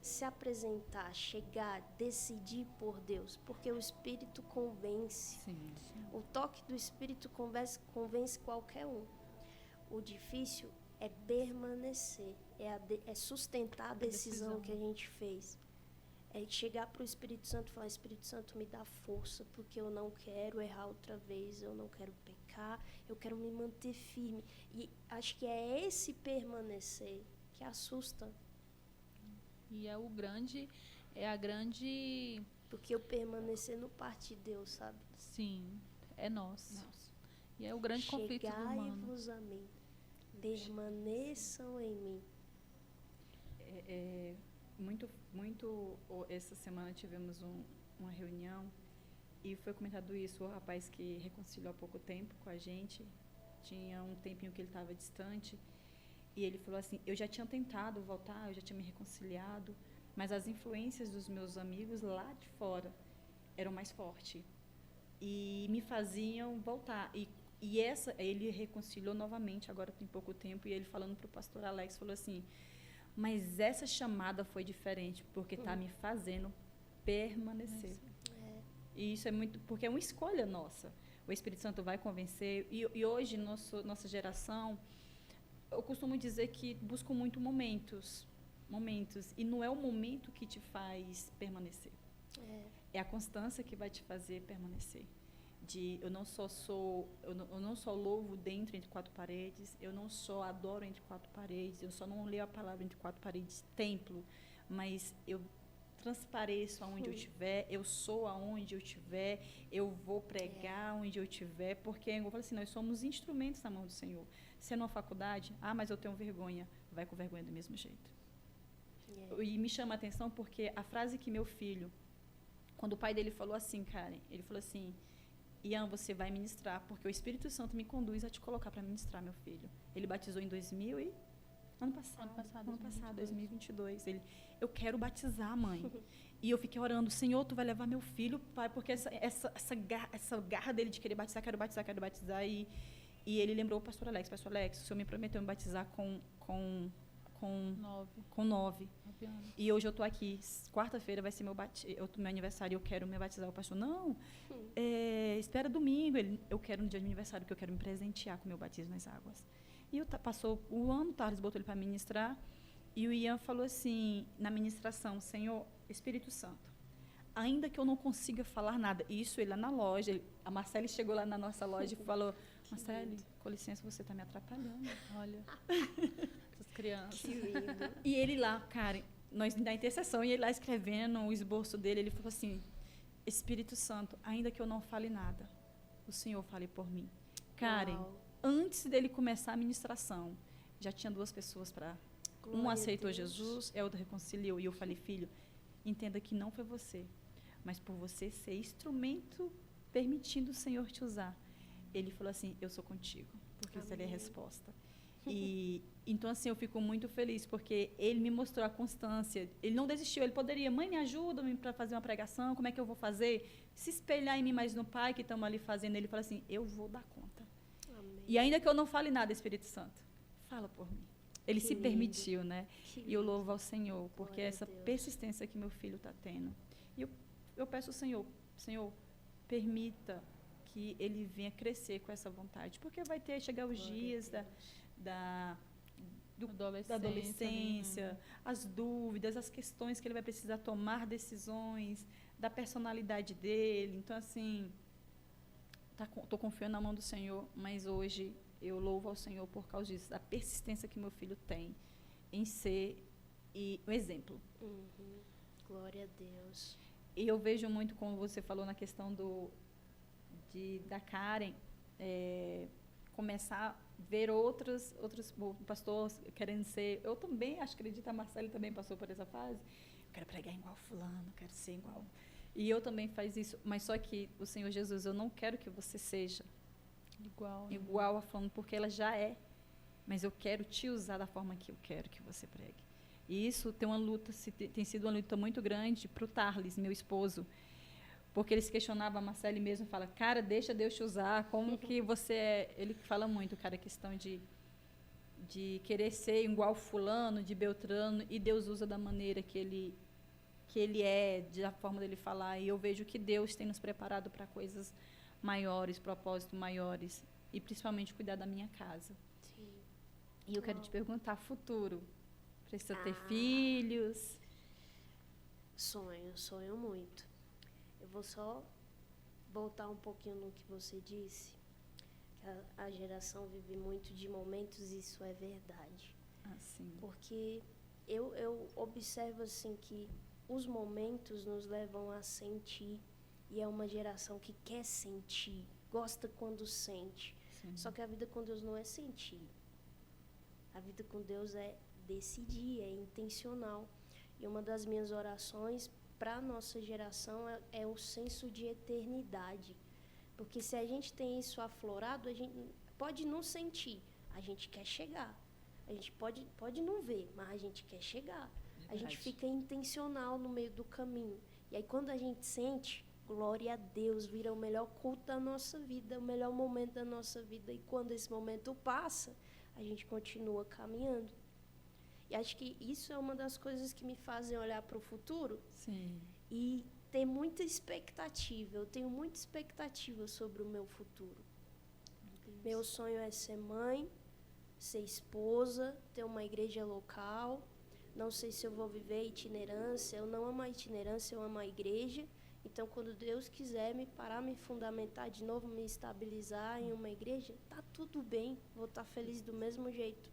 se apresentar, chegar, decidir por Deus, porque o Espírito convence. Sim. O toque do Espírito convence qualquer um. O difícil é permanecer, é sustentar a decisão que a gente fez. É chegar para o Espírito Santo e falar, Espírito Santo, me dá força, porque eu não quero errar outra vez, eu não quero pecar, eu quero me manter firme. E acho que é esse permanecer que assusta. E é a grande... Porque eu permanecer no parte de Deus, sabe? Sim, é nosso. E é o grande conflito do humano. Chegai-vos a mim, permaneçam em mim. Essa semana tivemos uma reunião e foi comentado isso, o rapaz que reconciliou há pouco tempo com a gente, tinha um tempinho que ele estava distante, e ele falou assim, eu já tinha tentado voltar, eu já tinha me reconciliado, mas as influências dos meus amigos lá de fora eram mais fortes e me faziam voltar. E ele reconciliou novamente, agora tem pouco tempo, e ele falando para o pastor Alex, falou assim, mas essa chamada foi diferente, porque está me fazendo permanecer. E isso é muito, porque é uma escolha nossa. O Espírito Santo vai convencer, e hoje, nossa geração, eu costumo dizer que busco muito momentos, e não é o momento que te faz permanecer. é a constância que vai te fazer permanecer. Eu não só louvo dentro entre quatro paredes, eu não só adoro entre quatro paredes, eu só não leio a palavra entre quatro paredes, templo, mas eu transpareço aonde eu estiver, eu sou aonde eu estiver, eu vou pregar onde eu estiver, porque eu falo assim, nós somos instrumentos na mão do Senhor. Se é numa faculdade, mas eu tenho vergonha, vai com vergonha do mesmo jeito. E me chama a atenção porque a frase que meu filho, quando o pai dele falou assim, Karen, ele falou assim, Ian, você vai ministrar, porque o Espírito Santo me conduz a te colocar para ministrar, meu filho. Ele batizou em ano passado, 2022. Eu quero batizar, mãe. E eu fiquei orando, Senhor, tu vai levar meu filho, pai, porque essa garra dele de querer batizar, quero batizar. E ele lembrou o pastor Alex, o senhor me prometeu me batizar com 9. E hoje eu estou aqui, quarta-feira vai ser meu aniversário, eu quero me batizar. O pastor, não, espera domingo, eu quero no dia de aniversário, que eu quero me presentear com o meu batismo nas águas. E passou o ano, o Thales botou ele para ministrar, e o Ian falou assim, na ministração, Senhor, Espírito Santo, ainda que eu não consiga falar nada, isso ele lá na loja, a Marcele chegou lá na nossa loja e falou, Marcele, com licença, você está me atrapalhando, olha, essas crianças. Que lindo. E ele lá, Karen, nós na intercessão, e ele lá escrevendo o esboço dele, ele falou assim, Espírito Santo, ainda que eu não fale nada, o Senhor fale por mim. Karen, antes dele começar a ministração, já tinha 2 pessoas para... Um aceitou Jesus, a outra reconciliou. E eu falei, filho, entenda que não foi você, mas por você ser instrumento permitindo o Senhor te usar. Ele falou assim, eu sou contigo, porque essa é a resposta. E então, assim, eu fico muito feliz, porque ele me mostrou a constância. Ele não desistiu, ele poderia, mãe, me ajuda para fazer uma pregação, como é que eu vou fazer? Se espelhar em mim, mas no pai que estamos ali fazendo, ele fala assim, eu vou dar conta. Amém. E ainda que eu não fale nada, Espírito Santo, fala por mim. Ele se permitiu, né? E eu louvo ao Senhor, porque essa persistência que meu filho está tendo. E eu peço ao Senhor, permita que ele venha crescer com essa vontade, porque vai chegar os dias da adolescência, as dúvidas, as questões que ele vai precisar tomar decisões, da personalidade dele. Então, assim, estou confiando na mão do Senhor, mas hoje eu louvo ao Senhor por causa disso, da persistência que meu filho tem em ser um exemplo. Glória a Deus. E eu vejo muito, como você falou, na questão da Karen, começar a ver outros pastores querendo ser... Eu também, acredito, a Marcele também passou por essa fase. Eu quero pregar igual fulano, quero ser igual... E eu também faço isso, mas só que o Senhor Jesus, eu não quero que você seja igual a fulano, porque ela já é, mas eu quero te usar da forma que eu quero que você pregue. E isso tem sido uma luta muito grande para o Thales, meu esposo, porque ele se questionava, a Marcele mesmo fala, cara, deixa Deus te usar, como que você é... Ele fala muito, cara, a questão de querer ser igual fulano, de Beltrano, e Deus usa da maneira que ele é, da forma dele falar, e eu vejo que Deus tem nos preparado para coisas maiores, propósitos maiores, e principalmente cuidar da minha casa. Sim. E eu quero te perguntar, futuro, precisa ter filhos? Sonho muito. Eu vou só voltar um pouquinho no que você disse, que a geração vive muito de momentos, e isso é verdade. Sim. Porque eu observo assim que os momentos nos levam a sentir, e é uma geração que quer sentir, gosta quando sente. Sim. Só que a vida com Deus não é sentir. A vida com Deus é decidir, é intencional. E uma das minhas orações para a nossa geração é o senso de eternidade. Porque se a gente tem isso aflorado, a gente pode não sentir, a gente quer chegar. A gente pode não ver, mas a gente quer chegar. A gente fica intencional no meio do caminho. E aí, quando a gente sente, glória a Deus, vira o melhor culto da nossa vida, o melhor momento da nossa vida. E quando esse momento passa, a gente continua caminhando. E acho que isso é uma das coisas que me fazem olhar para o futuro. Sim. E ter muita expectativa. Eu tenho muita expectativa sobre o meu futuro. Meu sonho é ser mãe, ser esposa, ter uma igreja local. Não sei se eu vou viver itinerância, eu não amo a itinerância, eu amo a igreja. Então, quando Deus quiser me parar, me fundamentar de novo, me estabilizar em uma igreja, tá tudo bem, vou estar feliz do mesmo jeito.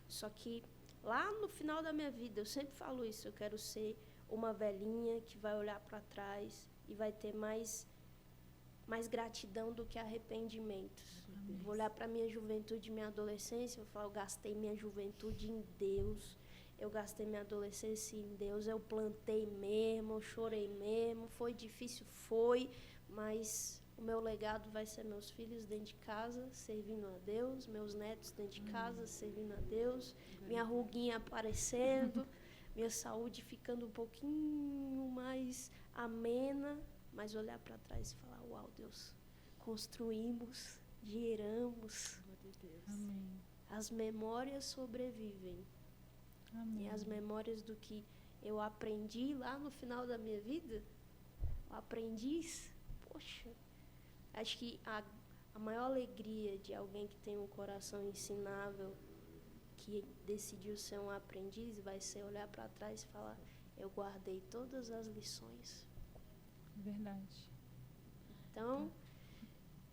Só que lá no final da minha vida, eu sempre falo isso, eu quero ser uma velhinha que vai olhar para trás e vai ter mais gratidão do que arrependimentos. Vou olhar para minha juventude, minha adolescência, eu falo, eu gastei minha juventude em Deus, eu gastei minha adolescência em Deus, eu plantei mesmo, eu chorei mesmo, foi difícil, foi, mas o meu legado vai ser meus filhos dentro de casa, servindo a Deus, meus netos dentro de casa, servindo a Deus, minha ruguinha aparecendo, minha saúde ficando um pouquinho mais amena, mas olhar para trás e falar, uau, Deus, construímos, geramos. Amém. As memórias sobrevivem. Amém. E as memórias do que eu aprendi lá no final da minha vida, o aprendiz, poxa, acho que a maior alegria de alguém que tem um coração ensinável, que decidiu ser um aprendiz, vai ser olhar para trás e falar, eu guardei todas as lições. Verdade. Então,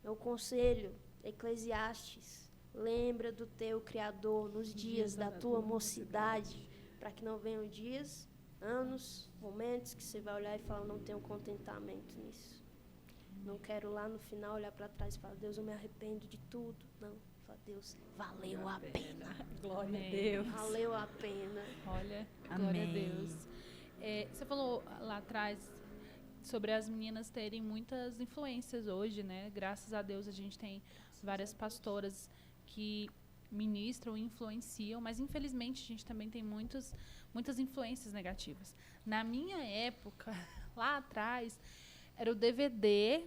meu conselho, Eclesiastes, lembra do teu Criador nos dias da tua mocidade, para que não venham dias, anos, momentos que você vai olhar e falar, não tenho contentamento nisso. Não quero lá no final olhar para trás e falar, Deus, eu me arrependo de tudo. Não, fala, Deus, valeu a pena. Glória Amém. a Deus. Valeu a pena. Olha, Amém. glória a Deus. Você falou lá atrás sobre as meninas terem muitas influências hoje, né? Graças a Deus a gente tem várias pastoras que ministram e influenciam, mas infelizmente a gente também tem muitas influências negativas. Na minha época, lá atrás, era o DVD.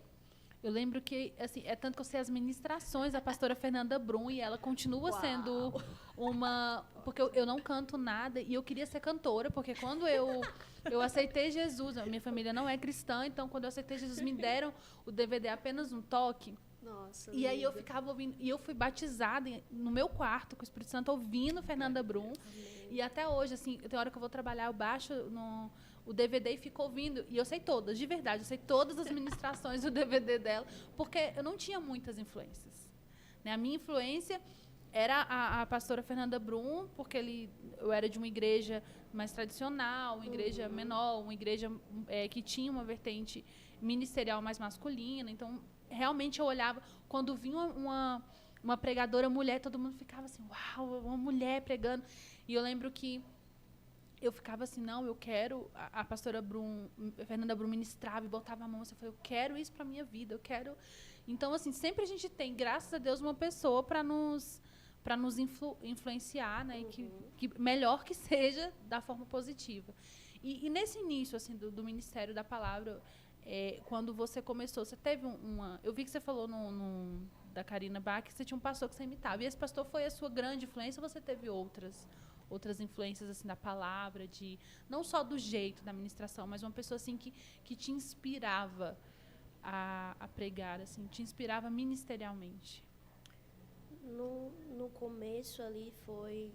Eu lembro que, assim, é tanto que eu sei as ministrações da pastora Fernanda Brum e ela continua sendo uma... Porque eu não canto nada e eu queria ser cantora, porque quando eu aceitei Jesus, a minha família não é cristã, então quando eu aceitei Jesus me deram o DVD apenas um toque. Nossa, E aí eu linda. ficava ouvindo, e eu fui batizada no meu quarto com o Espírito Santo ouvindo Fernanda Brum. Amém. E até hoje, assim, tem hora que eu vou trabalhar, eu baixo o DVD e fico ouvindo. E eu sei todas, de verdade, eu sei todas as ministrações do DVD dela, porque eu não tinha muitas influências. Né? A minha influência era a pastora Fernanda Brum, porque eu era de uma igreja mais tradicional, uma igreja menor, uma igreja que tinha uma vertente ministerial mais masculina. Então, realmente eu olhava, quando vinha uma pregadora mulher, todo mundo ficava assim, uau, uma mulher pregando. E eu lembro que eu ficava assim, não, eu quero, a pastora Brum, Fernanda Brum ministrava e botava a mão, assim, eu falei, eu quero isso para minha vida, eu quero. Então, assim, sempre a gente tem, graças a Deus, uma pessoa para nos influenciar, né, que melhor que seja, da forma positiva. E nesse início, assim, do Ministério da Palavra, quando você começou, você teve eu vi que você falou da Karina Bach, que você tinha um pastor que você imitava. E esse pastor foi a sua grande influência ou você teve outras influências assim da palavra, não só do jeito da ministração, mas uma pessoa assim que te inspirava a pregar, assim, te inspirava ministerialmente? No começo ali foi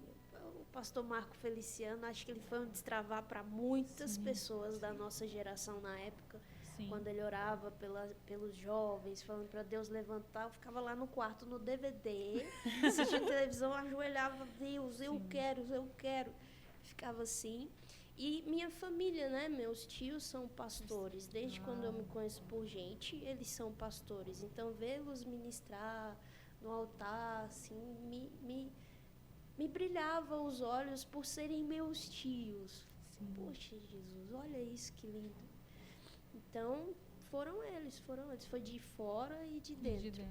o pastor Marco Feliciano, acho que ele foi um destravar para muitas pessoas da nossa geração na época. Sim. Quando ele orava pelos jovens, falando para Deus levantar, eu ficava lá no quarto, no DVD, assistindo televisão, ajoelhava, Deus, eu quero. Ficava assim. E minha família, né? Meus tios são pastores. Desde quando eu me conheço por gente, eles são pastores. Então, vê-los ministrar no altar, assim, me brilhava os olhos por serem meus tios. Sim. Poxa, Jesus, olha isso, que lindo. Então, foram eles. Foi de fora e de dentro.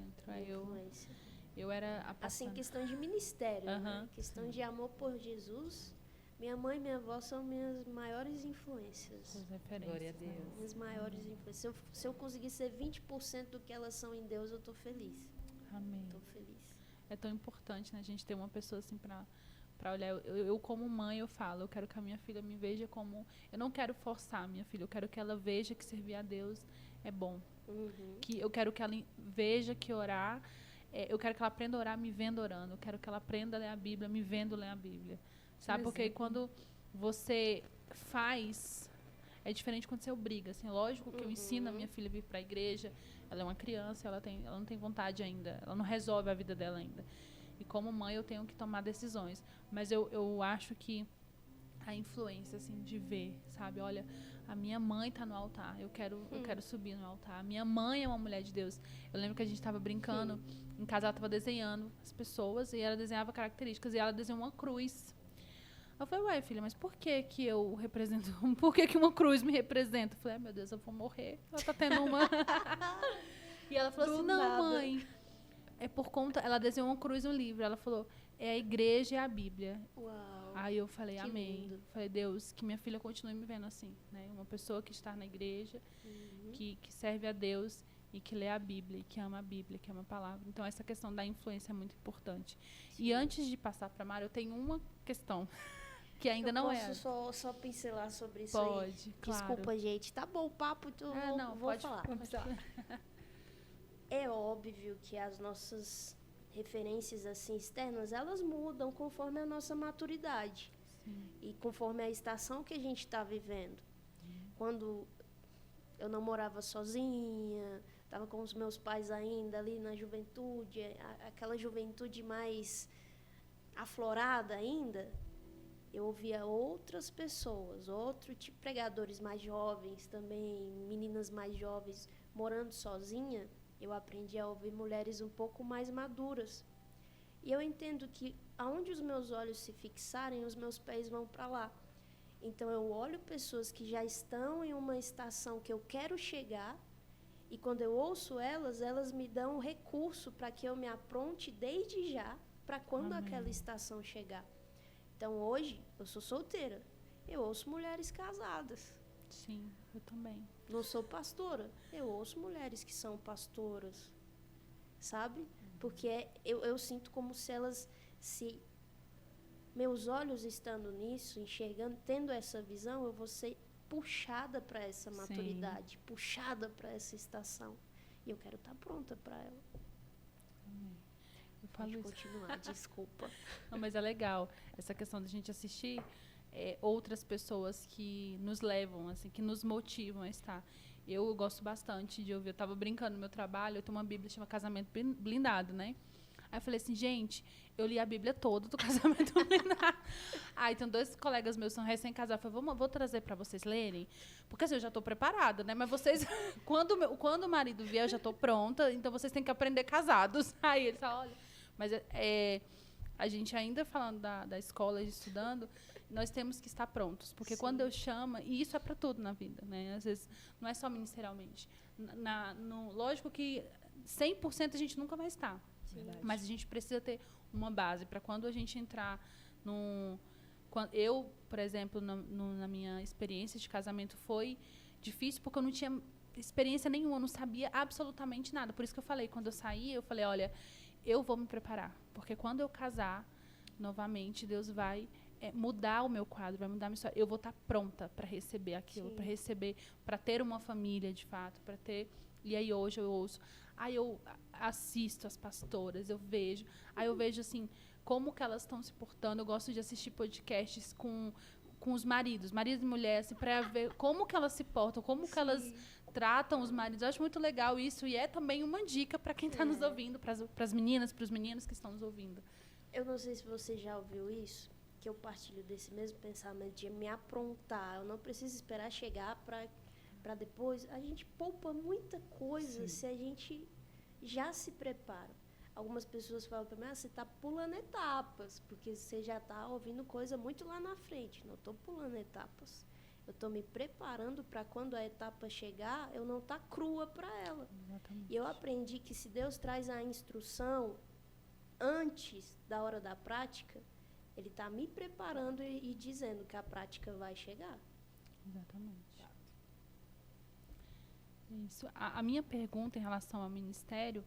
Eu era a assim, questão de ministério, né? Questão sim. de amor por Jesus. Minha mãe e minha avó são minhas maiores influências. As referências. Glória a Deus. Minhas maiores influências. Se eu conseguir ser 20% do que elas são em Deus, eu estou feliz. Amém. Estou feliz. É tão importante, né, a gente ter uma pessoa assim para olhar. Eu como mãe, eu falo, eu quero que a minha filha me veja como... Eu não quero forçar a minha filha, eu quero que ela veja que servir a Deus é bom. Que eu quero que ela veja que orar... eu quero que ela aprenda a orar me vendo orando. Eu quero que ela aprenda a ler a Bíblia me vendo ler a Bíblia. Sabe? Porque quando você faz... é diferente quando você obriga, assim, lógico que eu ensino a minha filha a vir para a igreja, ela é uma criança, ela não tem vontade ainda, ela não resolve a vida dela ainda. E como mãe eu tenho que tomar decisões, mas eu acho que a influência, assim, de ver, sabe, olha, a minha mãe está no altar, eu quero subir no altar, a minha mãe é uma mulher de Deus. Eu lembro que a gente estava brincando, em casa ela estava desenhando as pessoas, e ela desenhava características, e ela desenhou uma cruz. Eu falei, ué, filha, mas por que que eu represento... Por que que uma cruz me representa? Eu falei, meu Deus, eu vou morrer. Ela tá tendo uma... E ela falou assim, não, mãe, é por conta... Ela desenhou uma cruz no livro. Ela falou, é a igreja e a Bíblia. Uau. Aí eu falei, amém. Lindo. Falei, Deus, que minha filha continue me vendo assim, né? Uma pessoa que está na igreja, que serve a Deus e que lê a Bíblia, e que ama a Bíblia, que ama a palavra. Então, essa questão da influência é muito importante. E antes de passar para a Mara, eu tenho uma questão... Que ainda não é. Posso só pincelar sobre isso Pode, aí? claro. Desculpa, gente. Tá bom o papo, então vou pode falar. É óbvio que as nossas referências assim externas, elas mudam conforme a nossa maturidade. Sim. E conforme a estação que a gente está vivendo. Quando eu não morava sozinha, estava com os meus pais ainda ali na juventude, aquela juventude mais aflorada ainda, eu ouvia outras pessoas, pregadores mais jovens também, meninas mais jovens, morando sozinha, eu aprendi a ouvir mulheres um pouco mais maduras. E eu entendo que aonde os meus olhos se fixarem, os meus pés vão para lá. Então eu olho pessoas que já estão em uma estação que eu quero chegar, e quando eu ouço elas me dão um recurso para que eu me apronte desde já, para quando aquela estação chegar. Então, hoje, eu sou solteira. Eu ouço mulheres casadas. Sim, eu também. Não sou pastora. Eu ouço mulheres que são pastoras. Sabe? Porque eu sinto como se elas... meus olhos estando nisso, enxergando, tendo essa visão, eu vou ser puxada para essa maturidade, puxada para essa estação. E eu quero estar pronta para ela. Pode continuar, desculpa. Não, mas é legal essa questão da gente assistir outras pessoas que nos levam, assim, que nos motivam a estar. Eu gosto bastante de ouvir. Eu estava brincando no meu trabalho, eu tenho uma Bíblia que chama Casamento Blindado, né? Aí eu falei assim, gente, eu li a Bíblia toda do Casamento Blindado. Aí tem 2 colegas meus que são recém-casados. Eu falei, vou trazer para vocês lerem, porque assim, eu já estou preparada, né? Mas vocês, quando o marido vier, eu já estou pronta, então vocês têm que aprender casados. Aí eles falam, olha... Mas a gente ainda falando da escola, estudando, nós temos que estar prontos. Porque quando eu chamo, e isso é para tudo na vida, né? Às vezes não é só ministerialmente. Lógico que 100% a gente nunca vai estar. Mas a gente precisa ter uma base para quando a gente entrar eu, por exemplo, na minha experiência de casamento foi difícil porque eu não tinha experiência nenhuma, eu não sabia absolutamente nada. Por isso que eu falei, quando eu saí, eu falei, olha... eu vou me preparar, porque quando eu casar novamente, Deus vai mudar o meu quadro, vai mudar a minha história. Eu vou estar pronta para receber aquilo, para ter uma família de fato, para ter. E aí hoje eu ouço, aí eu assisto as pastoras, eu vejo assim como que elas estão se portando. Eu gosto de assistir podcasts com os maridos e mulheres, assim, para ver como que elas se portam, como que elas tratam os maridos. Eu acho muito legal isso e é também uma dica para quem está nos ouvindo, para as meninas, para os meninos que estão nos ouvindo. Eu não sei se você já ouviu isso, que eu partilho desse mesmo pensamento de me aprontar. Eu não preciso esperar chegar para depois. A gente poupa muita coisa se a gente já se prepara. Algumas pessoas falam para mim, você está pulando etapas, porque você já está ouvindo coisa muito lá na frente. Não estou pulando etapas. Eu estou me preparando para quando a etapa chegar, eu não estar crua para ela. Exatamente. E eu aprendi que se Deus traz a instrução antes da hora da prática, Ele está me preparando e dizendo que a prática vai chegar. Exatamente. Isso. A minha pergunta em relação ao ministério,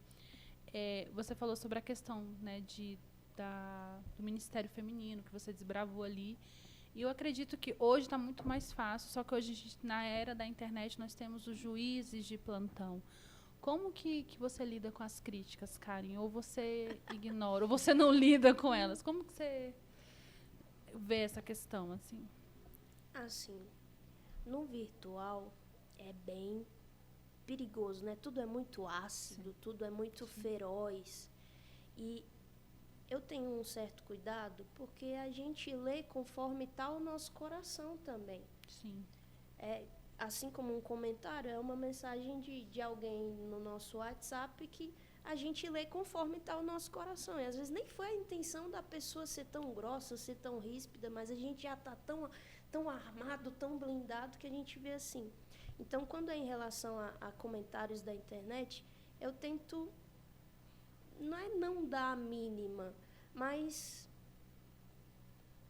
você falou sobre a questão, né, do ministério feminino, que você desbravou ali. E eu acredito que hoje está muito mais fácil, só que hoje, na era da internet, nós temos os juízes de plantão. Como que você lida com as críticas, Karen? Ou você ignora, ou você não lida com elas? Como que você vê essa questão, assim? Assim, no virtual é bem perigoso, né? Tudo é muito ácido, tudo é muito feroz. E eu tenho um certo cuidado porque a gente lê conforme está o nosso coração também. Sim. Assim como um comentário, é uma mensagem de alguém no nosso WhatsApp que a gente lê conforme está o nosso coração. E às vezes nem foi a intenção da pessoa ser tão grossa, ser tão ríspida, mas a gente já está tão armado, tão blindado que a gente vê assim. Então, quando é em relação a comentários da internet, eu tento, não dar a mínima, mas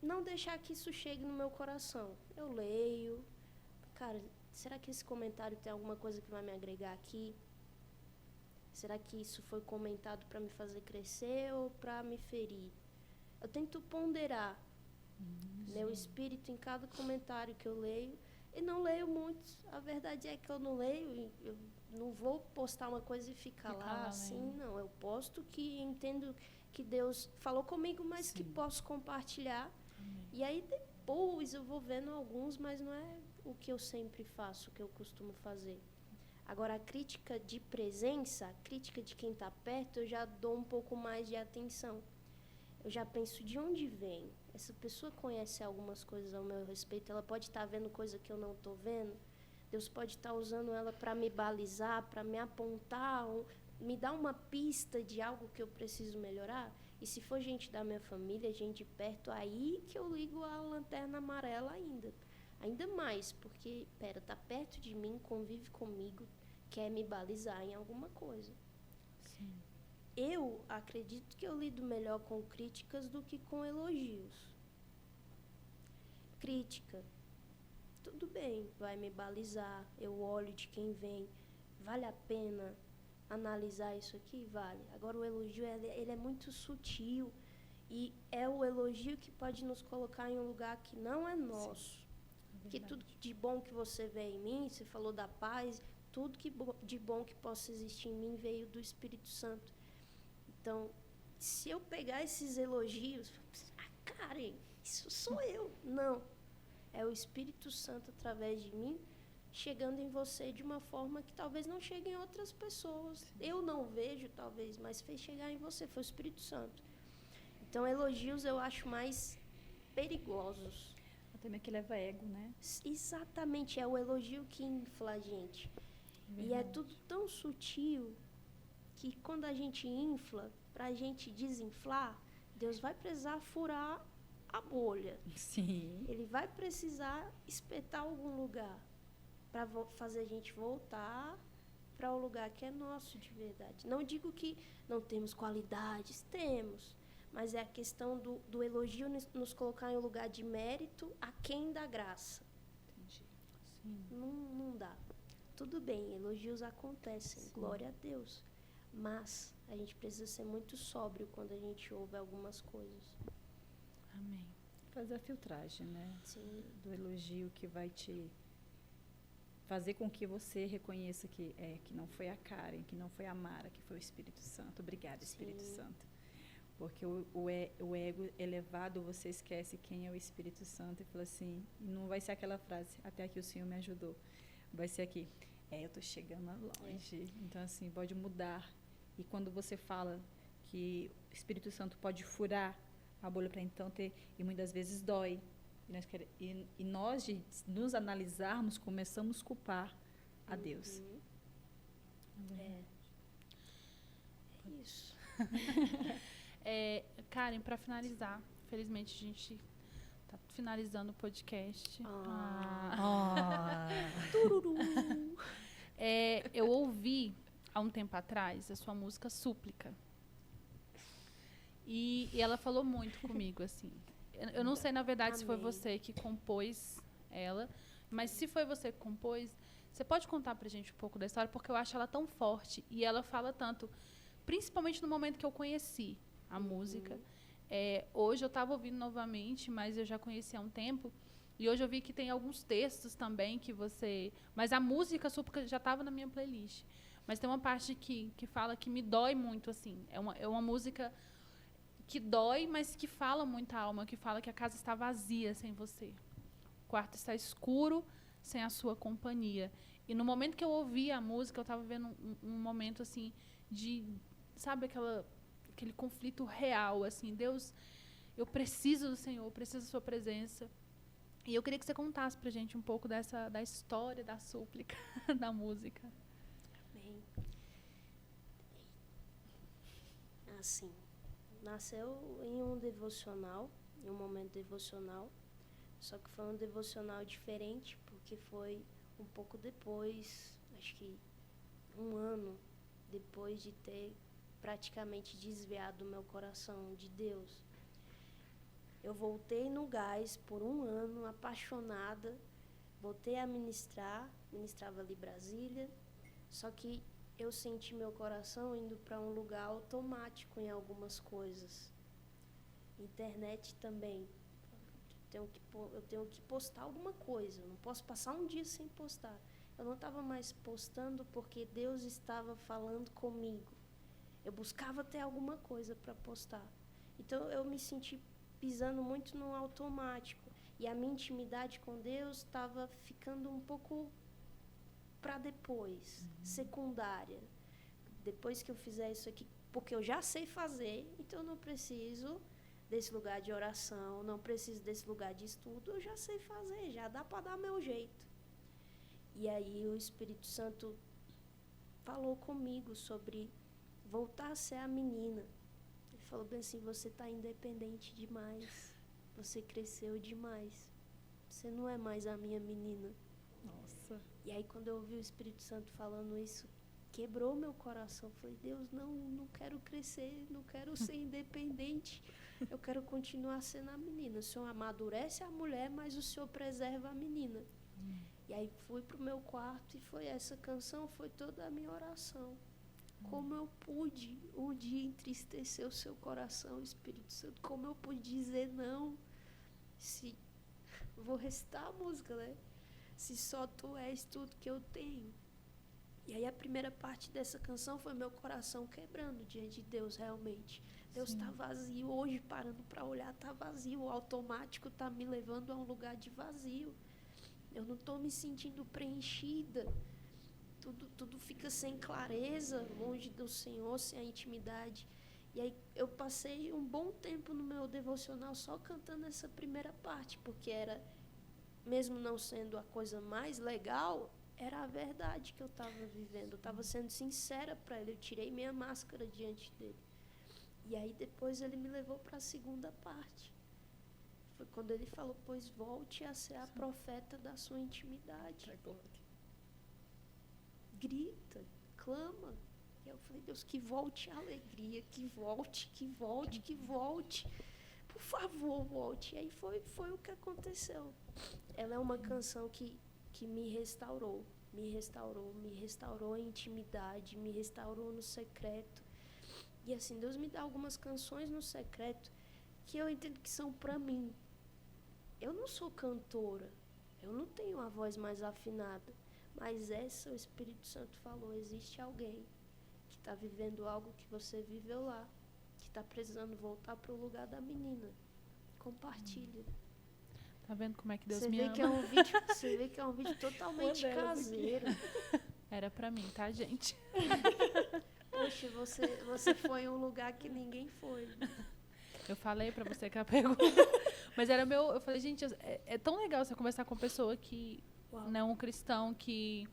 não deixar que isso chegue no meu coração. Eu leio, cara, será que esse comentário tem alguma coisa que vai me agregar aqui? Será que isso foi comentado para me fazer crescer ou para me ferir? Eu tento ponderar meu espírito em cada comentário que eu leio. E não leio muitos. A verdade é que eu não leio. Eu não vou postar uma coisa e ficar lá assim, não. Eu posto que entendo que Deus falou comigo, mas que posso compartilhar. E aí depois eu vou vendo alguns, mas não é o que eu sempre faço, o que eu costumo fazer. Agora, a crítica de presença, a crítica de quem está perto, eu já dou um pouco mais de atenção. Eu já penso de onde vem. Essa pessoa conhece algumas coisas ao meu respeito, ela pode estar vendo coisa que eu não estou vendo. Deus pode estar usando ela para me balizar, para me apontar, me dar uma pista de algo que eu preciso melhorar. E se for gente da minha família, gente de perto, aí que eu ligo a lanterna amarela ainda mais, porque, tá perto de mim, convive comigo, quer me balizar em alguma coisa. Sim. Eu acredito que eu lido melhor com críticas do que com elogios. Crítica, tudo bem, vai me balizar, eu olho de quem vem, vale a pena analisar isso aqui? Vale. Agora, o elogio, ele é muito sutil e é o elogio que pode nos colocar em um lugar que não é nosso. Que tudo de bom que você vê em mim, você falou da paz, tudo de bom que possa existir em mim veio do Espírito Santo. Então, se eu pegar esses elogios, Karen, isso sou eu. Não. É o Espírito Santo através de mim, chegando em você de uma forma que talvez não chegue em outras pessoas. Sim. Eu não vejo, talvez, mas fez chegar em você, foi o Espírito Santo. Então, elogios eu acho mais perigosos. Também que leva ego, né? Exatamente, é o elogio que infla a gente. Verdade. E é tudo tão sutil que quando a gente infla, para a gente desinflar, Deus vai precisar furar a bolha. Sim. Ele vai precisar espetar algum lugar para fazer a gente voltar para o lugar que é nosso de verdade. Não digo que não temos qualidades, temos, mas é a questão do elogio nos colocar em um lugar de mérito aquém da graça. Entendi. Sim. Não dá. Tudo bem, elogios acontecem, sim, glória a Deus. Mas a gente precisa ser muito sóbrio quando a gente ouve algumas coisas. Amém. Fazer a filtragem, né? Sim. Do elogio que vai te fazer com que você reconheça que não foi a Karen, que não foi a Mara, que foi o Espírito Santo. Obrigada, Espírito Sim. Santo. Porque o ego elevado, você esquece quem é o Espírito Santo e fala assim, não vai ser aquela frase, até aqui o Senhor me ajudou. Vai ser aqui, eu estou chegando longe. Então, assim, pode mudar. E quando você fala que o Espírito Santo pode furar a bolha para então ter, e muitas vezes dói. E nós, de nos analisarmos, começamos a culpar a Deus. É isso. Karen, para finalizar, felizmente a gente está finalizando o podcast. Tururu. Eu ouvi há um tempo atrás a sua música Súplica. E ela falou muito comigo, assim. Eu não sei, na verdade, se foi você que compôs ela, mas se foi você que compôs, você pode contar pra gente um pouco da história, porque eu acho ela tão forte e ela fala tanto, principalmente no momento que eu conheci a música. Hoje eu estava ouvindo novamente, mas eu já conheci há um tempo, e hoje eu vi que tem alguns textos também que você... Mas a música Súplica já estava na minha playlist. Mas tem uma parte que fala que me dói muito, assim. É uma música que dói, mas que fala muita alma, que fala que a casa está vazia sem você. O quarto está escuro, sem a sua companhia. E no momento que eu ouvi a música, eu estava vivendo um momento, assim, de, sabe, aquele conflito real, assim, Deus, eu preciso do Senhor, eu preciso da sua presença. E eu queria que você contasse pra gente um pouco da história da súplica, da música. Bem, assim, nasceu em um devocional, em um momento devocional, só que foi um devocional diferente, porque foi um pouco depois, acho que um ano depois de ter praticamente desviado o meu coração de Deus. Eu voltei no gás por um ano, apaixonada, voltei a ministrava ali em Brasília, só que eu senti meu coração indo para um lugar automático em algumas coisas. Internet também. Eu tenho que postar alguma coisa, eu não posso passar um dia sem postar. Eu não estava mais postando porque Deus estava falando comigo. Eu buscava ter alguma coisa para postar. Então eu me senti pisando muito no automático. E a minha intimidade com Deus estava ficando um pouco para depois, secundária. Depois que eu fizer isso aqui, porque eu já sei fazer, então eu não preciso desse lugar de oração, não preciso desse lugar de estudo, eu já sei fazer, já dá para dar meu jeito. E aí o Espírito Santo falou comigo sobre voltar a ser a menina. Ele falou bem assim, você está independente demais, você cresceu demais, você não é mais a minha menina. Nossa. E aí quando eu ouvi o Espírito Santo falando isso, quebrou meu coração. Eu falei, Deus, não quero crescer, não quero ser independente. Eu quero continuar sendo a menina. O Senhor amadurece a mulher, mas o Senhor preserva a menina. E aí fui para o meu quarto e foi essa canção, foi toda a minha oração. Como eu pude um dia entristecer o seu coração, Espírito Santo? Como eu pude dizer não? Se vou recitar a música, né? Se só tu és tudo que eu tenho. E aí a primeira parte dessa canção foi meu coração quebrando diante de Deus, realmente. Deus está vazio. Hoje, parando para olhar, está vazio. O automático está me levando a um lugar de vazio. Eu não estou me sentindo preenchida. Tudo fica sem clareza, longe do Senhor, sem a intimidade. E aí eu passei um bom tempo no meu devocional só cantando essa primeira parte, porque era, mesmo não sendo a coisa mais legal, era a verdade que eu estava vivendo. Eu estava sendo sincera para Ele. Eu tirei minha máscara diante dEle. E aí depois Ele me levou para a segunda parte. Foi quando Ele falou, pois volte a ser a profeta da sua intimidade. Grita, clama. E eu falei, Deus, que volte a alegria, que volte, que volte, que volte. Por favor, volte. E aí foi o que aconteceu. Ela é uma canção que me restaurou em intimidade, me restaurou no secreto. E assim, Deus me dá algumas canções no secreto que eu entendo que são para mim. Eu não sou cantora, eu não tenho a voz mais afinada, mas essa o Espírito Santo falou, existe alguém que está vivendo algo que você viveu lá, que está precisando voltar para o lugar da menina. Compartilha. Tá vendo como é que Deus me ama? Você vê que é um vídeo totalmente caseiro. Era pra mim, tá, gente? Poxa, você foi em um lugar que ninguém foi. Eu falei pra você que a pergunta... Mas era meu... Eu falei, gente, é tão legal você conversar com uma pessoa que... Né, um cristão que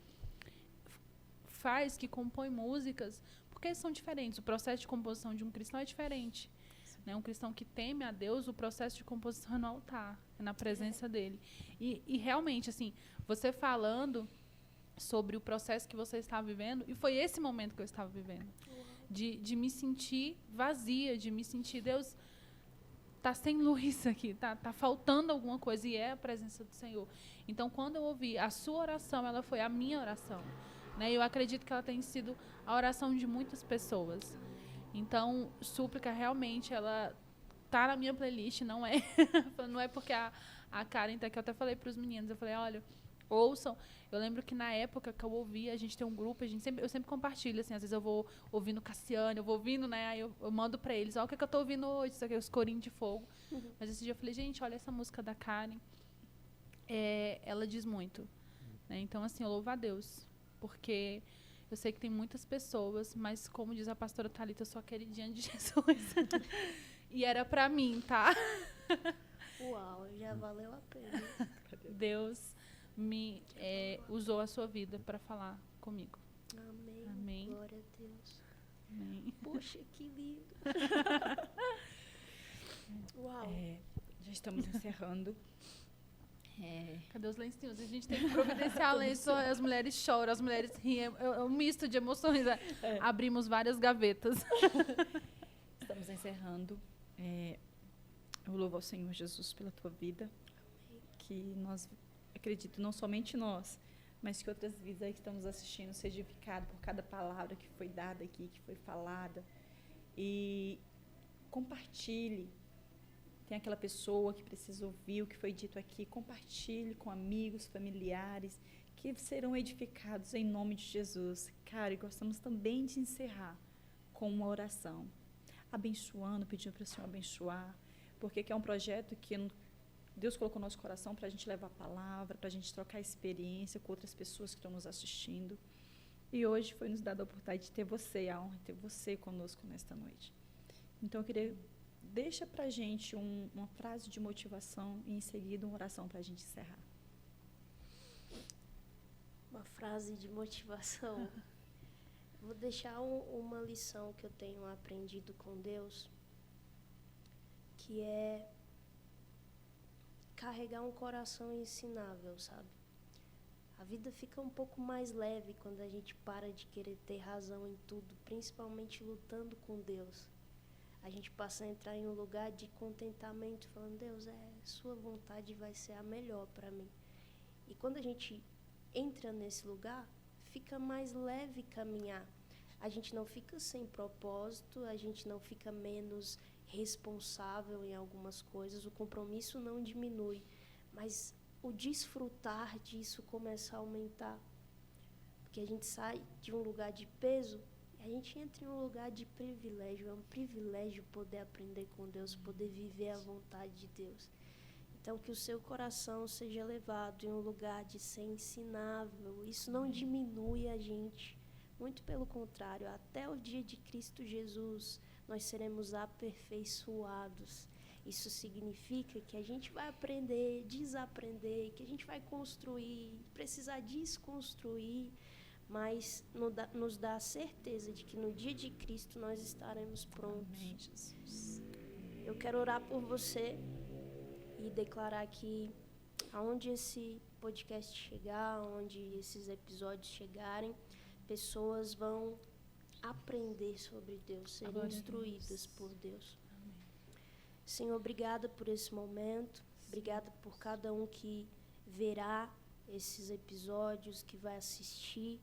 que compõe músicas, porque são diferentes. O processo de composição de um cristão é diferente. Né? Um cristão que teme a Deus, o processo de composição é no altar, é na presença dele. E realmente, assim, você falando sobre o processo que você estava vivendo, e foi esse momento que eu estava vivendo, de me sentir vazia, de me sentir, Deus, tá sem luz aqui, tá faltando alguma coisa, e é a presença do Senhor. Então, quando eu ouvi a sua oração, ela foi a minha oração. Né? Eu acredito que ela tem sido a oração de muitas pessoas. Então, súplica realmente, ela tá na minha playlist, não é porque a Karen tá aqui, eu até falei para os meninos, eu falei, olha, ouçam. Eu lembro que na época que eu ouvi, a gente tem um grupo, eu sempre compartilho, assim, às vezes eu vou ouvindo Cassiane, eu vou ouvindo, né, aí eu mando para eles, o que eu tô ouvindo hoje, isso aqui é os Corinhos de Fogo. Mas esse dia eu falei, gente, olha essa música da Karen, ela diz muito né? Então, assim, eu louvo a Deus, porque eu sei que tem muitas pessoas, mas como diz a pastora Thalita, eu sou a queridinha de Jesus. E era pra mim, tá? Uau, já valeu a pena. Deus me usou a sua vida para falar comigo. Amém. Amém. Glória a Deus. Amém. Poxa, que lindo. Uau. Já estamos encerrando. Cadê os lencinhos? A gente tem que providenciar lenço, as mulheres choram, as mulheres riem. É um misto de emoções. Abrimos várias gavetas. Estamos encerrando. Eu louvo ao Senhor Jesus pela tua vida. Que nós, acredito, não somente nós, mas que outras vidas aí que estamos assistindo sejam edificadas por cada palavra que foi dada aqui, que foi falada. E compartilhe. Tem aquela pessoa que precisa ouvir o que foi dito aqui, compartilhe com amigos, familiares, que serão edificados em nome de Jesus. Cara, e gostamos também de encerrar com uma oração, abençoando, pedindo para o Senhor abençoar, porque é um projeto que Deus colocou no nosso coração para a gente levar a palavra, para a gente trocar experiência com outras pessoas que estão nos assistindo. E hoje foi nos dada a oportunidade de ter você, a honra de ter você conosco nesta noite. Então, eu queria... Deixa para a gente uma frase de motivação e, em seguida, uma oração para a gente encerrar. Uma frase de motivação. Vou deixar uma lição que eu tenho aprendido com Deus, que é carregar um coração ensinável, sabe? A vida fica um pouco mais leve quando a gente para de querer ter razão em tudo, principalmente lutando com Deus. A gente passa a entrar em um lugar de contentamento, falando, Deus, sua vontade vai ser a melhor para mim. E quando a gente entra nesse lugar, fica mais leve caminhar. A gente não fica sem propósito, a gente não fica menos responsável em algumas coisas, o compromisso não diminui, mas o desfrutar disso começa a aumentar. Porque a gente sai de um lugar de peso, a gente entra em um lugar de privilégio. É um privilégio poder aprender com Deus, poder viver a vontade de Deus. Então, que o seu coração seja levado em um lugar de ser ensinável. Isso não diminui a gente. Muito pelo contrário, até o dia de Cristo Jesus, nós seremos aperfeiçoados. Isso significa que a gente vai aprender, desaprender, que a gente vai construir, precisar desconstruir, mas nos dá a certeza de que no dia de Cristo nós estaremos prontos. Amém, Jesus. Eu quero orar por você e declarar que aonde esse podcast chegar, onde esses episódios chegarem, pessoas vão aprender sobre Deus, serem instruídas por Deus. Amém. Senhor, obrigada por esse momento, obrigada por cada um que verá esses episódios, que vai assistir.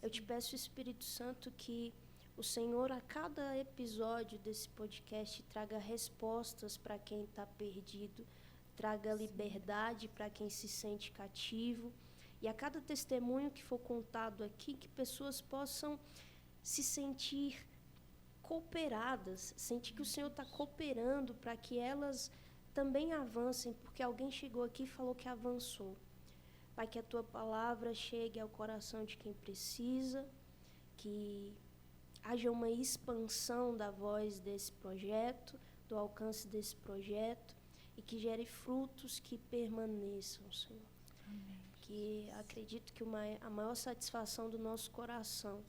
Eu te peço, Espírito Santo, que o Senhor, a cada episódio desse podcast, traga respostas para quem está perdido, traga liberdade para quem se sente cativo. E a cada testemunho que for contado aqui, que pessoas possam se sentir cooperadas, sentir que o Senhor está cooperando para que elas também avancem, porque alguém chegou aqui e falou que avançou. Pai, que a Tua palavra chegue ao coração de quem precisa, que haja uma expansão da voz desse projeto, do alcance desse projeto, e que gere frutos que permaneçam, Senhor. Amém. Que acredito que a maior satisfação do nosso coração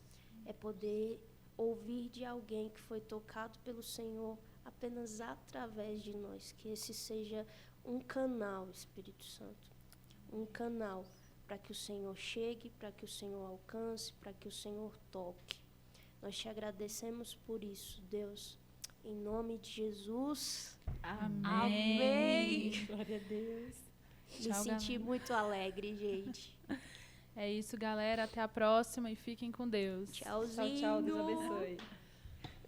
é poder ouvir de alguém que foi tocado pelo Senhor apenas através de nós. Que esse seja um canal, Espírito Santo. Um canal para que o Senhor chegue, para que o Senhor alcance, para que o Senhor toque. Nós te agradecemos por isso, Deus. Em nome de Jesus. Amém. Amém. Glória a Deus. Me senti muito alegre, gente. É isso, galera. Até a próxima e fiquem com Deus. Tchauzinho. Tchau, tchau. Deus abençoe.